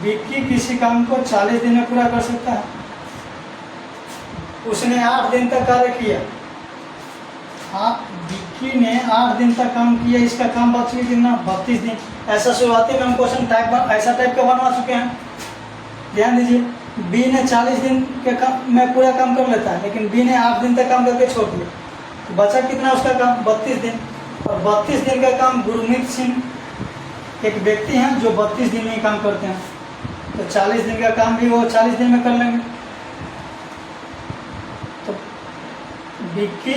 विक्की किसी काम को 40 दिन में पूरा कर सकता है। उसने 8 दिन तक कार्य किया। हाँ, विक्की ने 8 दिन तक काम किया, इसका काम बच गया कितना, 32 दिन। ऐसा शुरुआती में हम क्वेश्चन ऐसा टाइप का बनवा चुके हैं। ध्यान दीजिए, बी ने 40 दिन के काम में पूरा काम कर लेता है, लेकिन बी ने 8 दिन तक काम करके छोड़ दिया, तो बचा कितना उसका काम, 32 दिन। और 32 दिन का काम गुरमीत सिंह एक व्यक्ति हैं जो 32 दिन में ही काम करते हैं, तो 40 दिन का काम भी वो 40 दिन में कर लेंगे। तो विक्की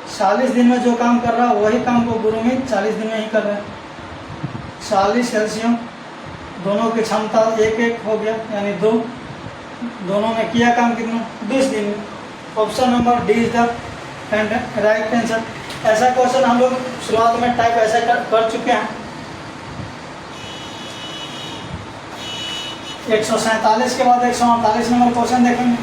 40 दिन में जो काम कर रहा है वही काम को गुरमीत 40 दिन में ही कर रहे हैं। 40 एलसीएम दोनों की क्षमता एक एक हो गया यानी 2, दोनों में किया काम कितना 20 दिन में। Option number D is the right answer. ऐसा क्वेश्चन हम लोग शुरुआत में टाइप ऐसा कर चुके हैं। 147 के बाद 148 नंबर क्वेश्चन देखेंगे।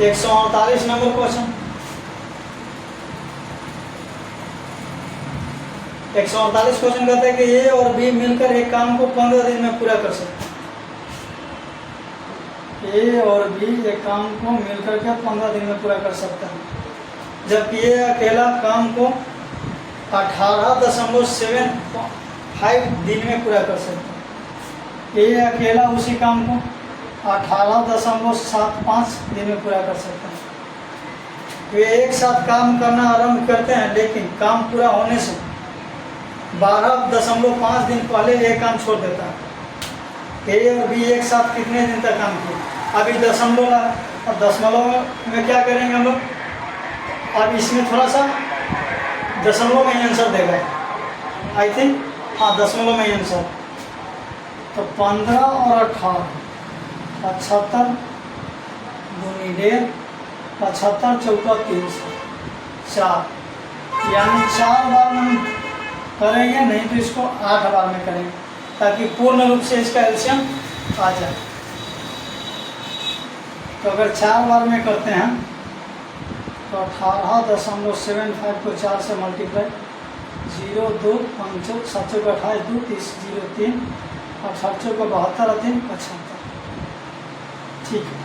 एक 148 नंबर क्वेश्चन। 148 क्वेश्चन कहते हैं कि ए और बी मिलकर एक काम को 15 दिन में पूरा कर सकते हैं। ए और बी एक काम को मिलकर के 15 दिन में पूरा कर सकते हैं, जबकि ये अकेला काम को 18.75 दिन में पूरा कर सकता है। ये अकेला उसी काम को 18.75 दिन में पूरा कर सकते हैं। वे एक साथ काम करना आरंभ करते हैं, लेकिन काम पूरा होने से 12.5 दिन पहले ये काम छोड़ देता है। ए और बी एक साथ कितने दिन तक काम किए? अभी दशमलव ला, और दशमलव में क्या करेंगे हम लोग? अब इसमें थोड़ा सा दशमलव में ही आंसर देगा आई थिंक। हाँ, दशमलव में ही आंसर। तो 15 और 18 75 दूनी 1.5 75 चौका 304 यानी 4 बार में करेंगे, नहीं तो इसको 8 बार में करेंगे ताकि पूर्ण रूप से इसका एलसीएम आ जाए। तो अगर 4 बार में करते हैं तो 18.75 को 4 से मल्टीप्लाई 0 2 5 7 को 28 2 30 0 3 18 को 72 3 75। ठीक है,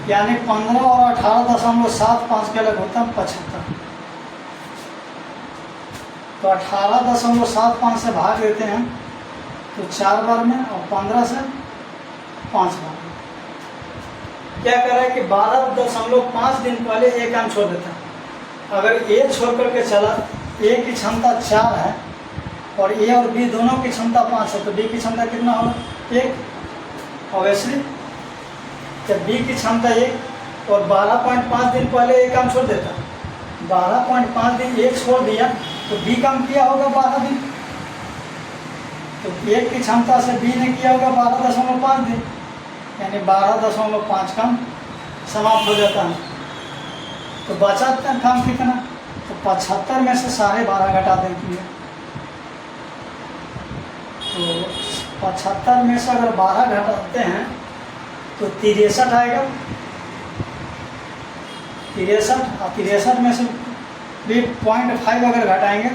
यानी 15 और 18.75 के अलग होता है 75। तो 18.75 से भाग देते हैं तो 4 बार में और 15 से 5 बार में। क्या कर रहा है कि 12.5 दिन पहले ए काम छोड़ देता है। अगर ए छोड़ करके चला, ए की क्षमता 4 है और ए और बी दोनों की क्षमता 5 है, तो बी की क्षमता कितना होगा? 1। ऑब्वियसली जब बी की क्षमता 1 और 12.5 दिन पहले ए काम छोड़ देता है, 12.5 दिन एक छोड़ दिया तो बी काम किया होगा 12 दिन। तो एक की क्षमता से बी ने किया होगा 12.5 दिन, यानी 12.5 काम समाप्त हो जाता है। तो बचा काम कितना? तो 75 में से 12.5 घटा देंगे। तो 75 में से अगर 12 घटाते हैं तो 63 आएगा। 63 और 63 में से भी 0.5 अगर घटाएंगे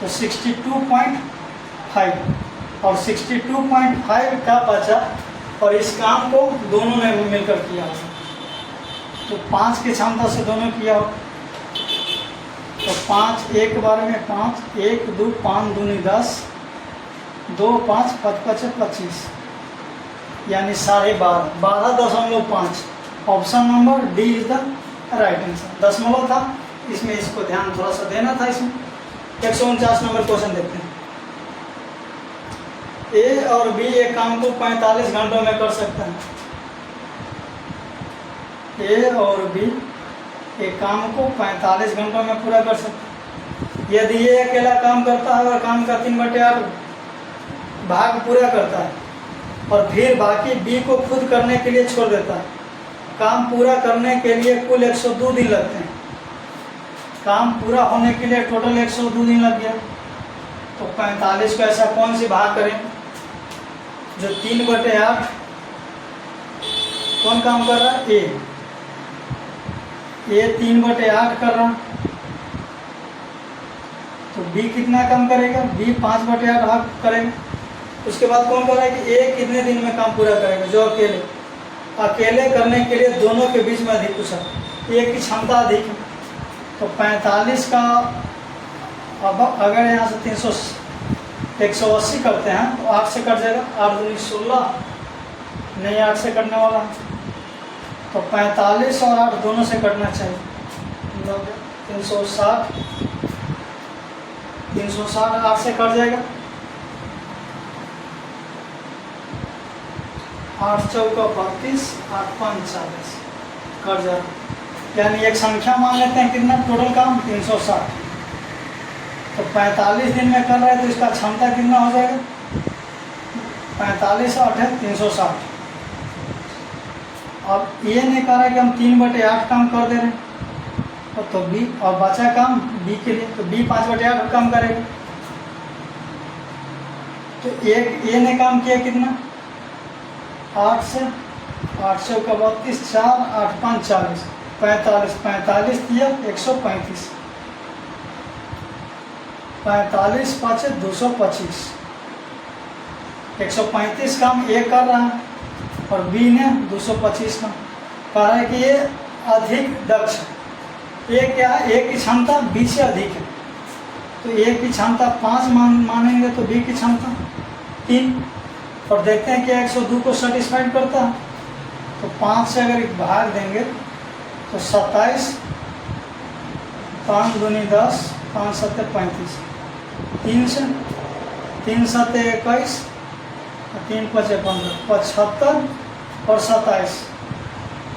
तो 62.5 और 62.5 का बचा, और इस काम को दोनों ने मिलकर किया होगा। तो 5 की क्षमता से दोनों किया हो तो 5 एक बार में 5 1 2 5 दूनी 10 2 5 5 5 25 यानी 12.5 12.5। Option number D is the right answer. दशमलव था इसमें, इसको ध्यान थोड़ा सा देना था इसमें। 149 नंबर क्वेश्चन देखते हैं। ए और बी एक काम को 45 घंटों में कर सकते हैं। ए और बी एक काम को 45 घंटों में पूरा कर सकते हैं। यदि ये अकेला काम करता है और काम का 3/8 भाग पूरा करता है और फिर बाकी बी को खुद करने के लिए छोड़ देता है, काम पूरा करने के लिए कुल 102 दिन लगते हैं। काम पूरा होने के लिए टोटल 102 दिन लग गया। तो 45 को ऐसा कौन सी भाग करें जो 3/8 कौन काम कर रहा है? ए 3/8 कर रहा, तो बी कितना काम करेगा? बी 5/8 भाग करेगा। उसके बाद कौन कर रहा है कि ए कितने दिन में काम पूरा करेगा? जो अकेले करने के लिए दोनों के बीच में अधिक पूछा, ए की क्षमता अधिक है। तो 45 का अब अगर यहाँ से 180 करते हैं तो 8 से कट जाएगा। 8 दूनी 16 नहीं, 8 से कटने वाला। तो 45 और 8 दोनों से कटना चाहिए। 360 8 से कट जाएगा। 8 चौका 32, 8 5 40 कर जा। यानी एक संख्या मान लेते हैं, कितना टोटल काम 360। तो 45 दिन में कर रहे हैं तो इसका क्षमता कितना हो जाएगा, 45 8 है 360। अब ये नहीं कह रहा है कि हम 3/8 काम कर दे रहे हैं, तो बी और बचा काम बी के लिए, तो बी 5/8 काम करेगा। तो एक ये ने काम किया कितना 8 से 8 चौका 32, 4 8 5 40 45 45 दिया 135, 45 5 225, 135 काम ए कर रहा है और बी ने 225 काम। कह रहा है कि ये अधिक दक्ष है। ए क्या है, ए की क्षमता बी से अधिक है, तो ए की क्षमता 5 मानेंगे तो बी की क्षमता 3। और देखते हैं कि 102 को सेटिस्फाइड करता है, तो 5 से अगर भाग देंगे तो 27, 5 दूनी 10, 5 7 35, 3 से 3 7 21, 3 5 15, 75 और 27।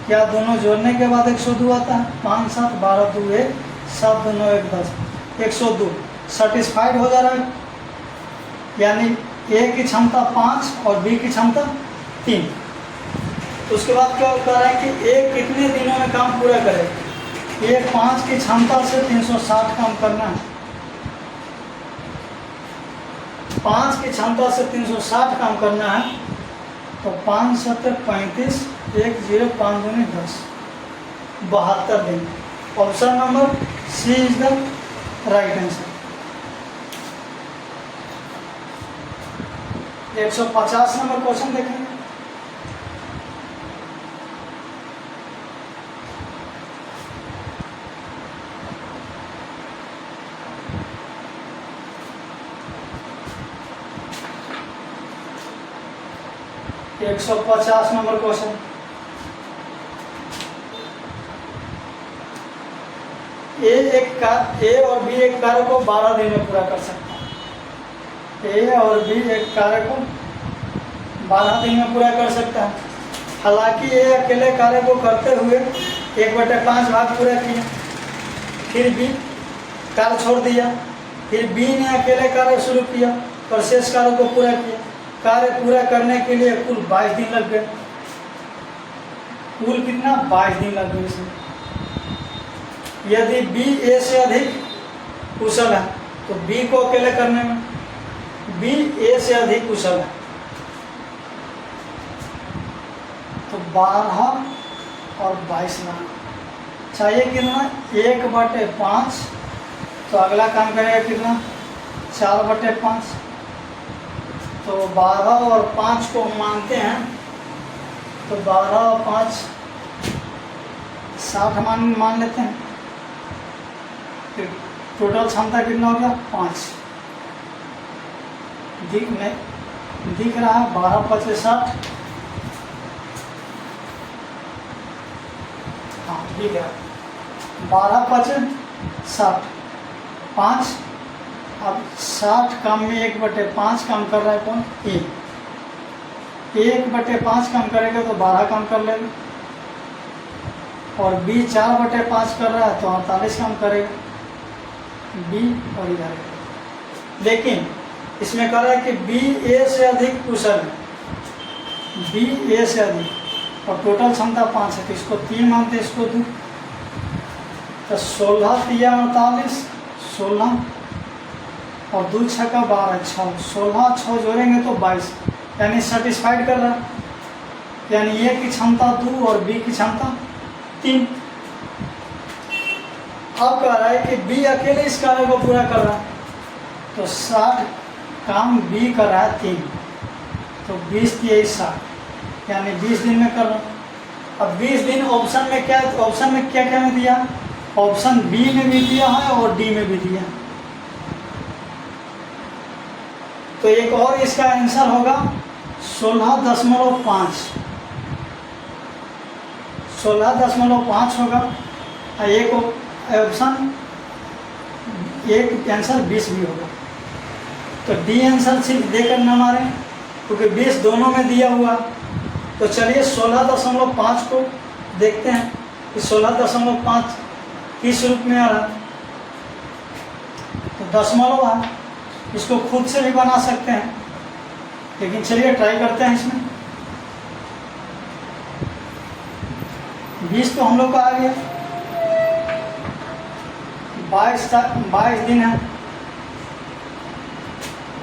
क्या दोनों जोड़ने के बाद 102 आता है, 5 7 12 2 1, 7 2 9 1 10, 102 सेटिस्फाइड हो जा रहा है। यानी ए की क्षमता 5 और बी की क्षमता 3। तो उसके बाद क्या कह रहा है कि ए कितने दिनों में काम पूरा करे। ए 5 की क्षमता से 360 काम करना है, 5 की क्षमता से 360 काम करना है। तो 5 7 35, 1 0 5 दूनी 10, 72 दिन। Option number C is the right answer. 150 number question देखेंगे। एक 150 नंबर क्वेश्चन। ए और बी एक कार्य को 12 दिन में पूरा कर सकता है। ए और बी एक कार्य को 12 दिन में पूरा कर सकता है। हालांकि ए अकेले कार्य को करते हुए 1/5 भाग पूरा किया, फिर बी कार्य छोड़ दिया, फिर बी ने अकेले कार्य शुरू किया और शेष कार्य को पूरा किया। कार्य पूरा करने के लिए कुल 22 दिन लग गए। कुल कितना 22 दिन लग गए इसमें। यदि बी ए से अधिक कुशल है तो बी को अकेले करने में बी ए से अधिक कुशल है, तो 12 और 22 लाना चाहिए। कितना 1/5, तो अगला काम करेगा कितना 4/5। तो 12 और 5 को मानते हैं, तो 12 और 5 60 मान लेते हैं। फिर टोटल क्षमता कितना होगा 5। दिख रहा है 12 5 60। हाँ दिख रहा है 12 5 60, 5। अब 60 काम में 1/5 काम कर रहा है कौन, ए। 1/5 काम करेगा तो 12 काम कर लेगा, और बी 4/5 कर रहा है तो 48 काम करेगा बी और इधर। लेकिन इसमें कह रहा है कि बी ए से अधिक कुशल है, बी ए से अधिक, और टोटल क्षमता 5 है, तो इसको 3 मानते, इसको 2। तो 16 3 48, 16 और 2 6 का 12, 6, 16 6 जोड़ेंगे तो 22, यानी सेटिस्फाइड कर रहा है। यानी ए की क्षमता 2 और बी की क्षमता 3। अब कह रहा है कि बी अकेले इस कार्य को पूरा कर रहा है, तो 60 काम बी कर रहा है 3, तो 20 3 60, यानी 20 दिन में कर रहा है। अब 20 दिन ऑप्शन में क्या क्या में दिया, ऑप्शन बी में भी दिया है और डी में भी दिया है। तो एक और इसका आंसर होगा 16.5, 16.5 होगा। एक ऑप्शन एक आंसर 20 भी होगा। तो डी आंसर सिर्फ देकर न मारें, क्योंकि 20 दोनों में दिया हुआ, तो चलिए 16.5 को देखते हैं कि 16.5 किस रूप में आ रहा है। तो दशमलव है, इसको खुद से भी बना सकते हैं, लेकिन चलिए ट्राई करते हैं। इसमें 20 तो हम लोग का आ गया, 22 दिन है।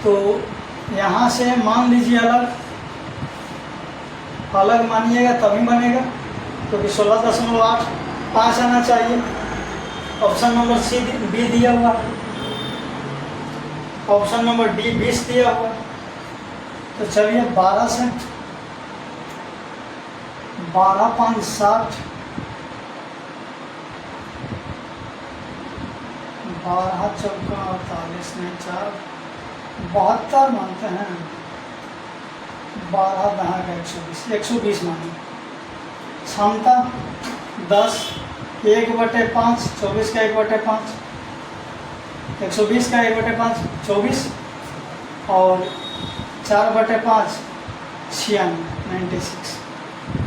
तो यहाँ से मान लीजिए अलग मानिएगा तभी बनेगा, क्योंकि 16.85 आना चाहिए। ऑप्शन नंबर सी बी दिया हुआ, ऑप्शन नंबर डी 20 दिया हुआ। तो चलिए 12 से 12 5 60, 12 चौका 48 नहीं 4 72 मानते हैं। 12 दहा का 120 मानिए। क्षमता 10, 1/5, 24 का 1/5, 120 का 1/5 24, और 4/5 96।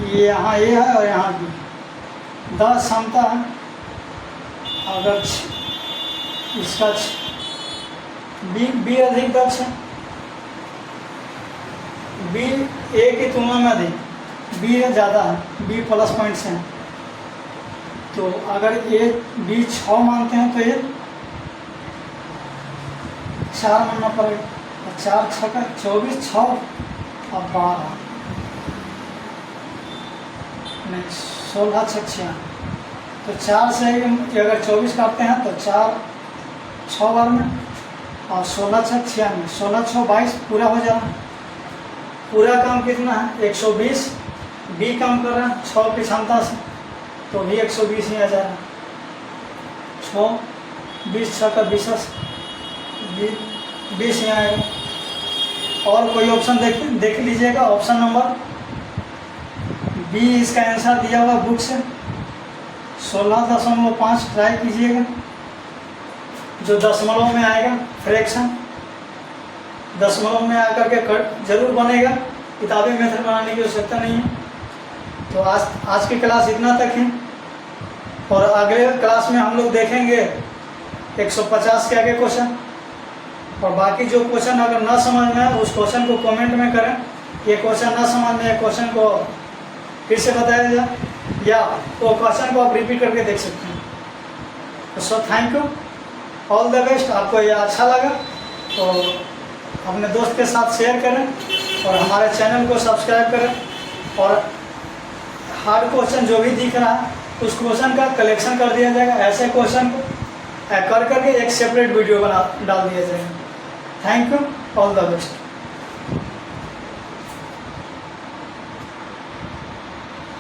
ये यहाँ ए है और यहाँ बी। 10 क्षमता है, अगर इसका बी अधिक दक्ष है, बी ए की तुलना में अधिक, बी ज़्यादा है, बी प्लस पॉइंट से है। तो अगर ए बी 6 मानते हैं तो ये 4 मानना पड़ेगा। तो 4 6 का 24, 6 और 12 नहीं 16 6 6। तो 4 से अगर 24 काटते हैं तो 4 6 बार में, और 16 6 96, 16 6 22 पूरा हो जाएगा। पूरा काम कितना है 120, बी काम कर रहा है 6 की क्षमता से, तो भी 120 ही आ जाएगा। 6 20 6 का 20 ही आएगा। और कोई ऑप्शन देख लीजिएगा, ऑप्शन नंबर बी इसका आंसर दिया हुआ बुक से। 16.5 ट्राई कीजिएगा, जो दशमलव में आएगा फ्रैक्शन दशमलव में आकर के जरूर बनेगा, किताबी मेथड बनाने की आवश्यकता नहीं है। तो आज की क्लास इतना तक है, और अगले क्लास में हम लोग देखेंगे 150 के आगे क्वेश्चन, और बाकी जो क्वेश्चन अगर ना समझ में आए उस क्वेश्चन को कमेंट में करें। ये क्वेश्चन ना समझ में आए, क्वेश्चन को फिर से बताया जाए, या वो क्वेश्चन को आप रिपीट करके देख सकते हैं। तो so thank you, all the best. आपको ये अच्छा लगा तो अपने दोस्त के साथ शेयर करें, और हमारे चैनल को सब्सक्राइब करें। और हार्ड क्वेश्चन जो भी दिख रहा है उस क्वेश्चन का कलेक्शन कर दिया जाएगा, ऐसे क्वेश्चन को कर करके एक सेपरेट वीडियो डाल दिया जाएगा। Thank you, all the best.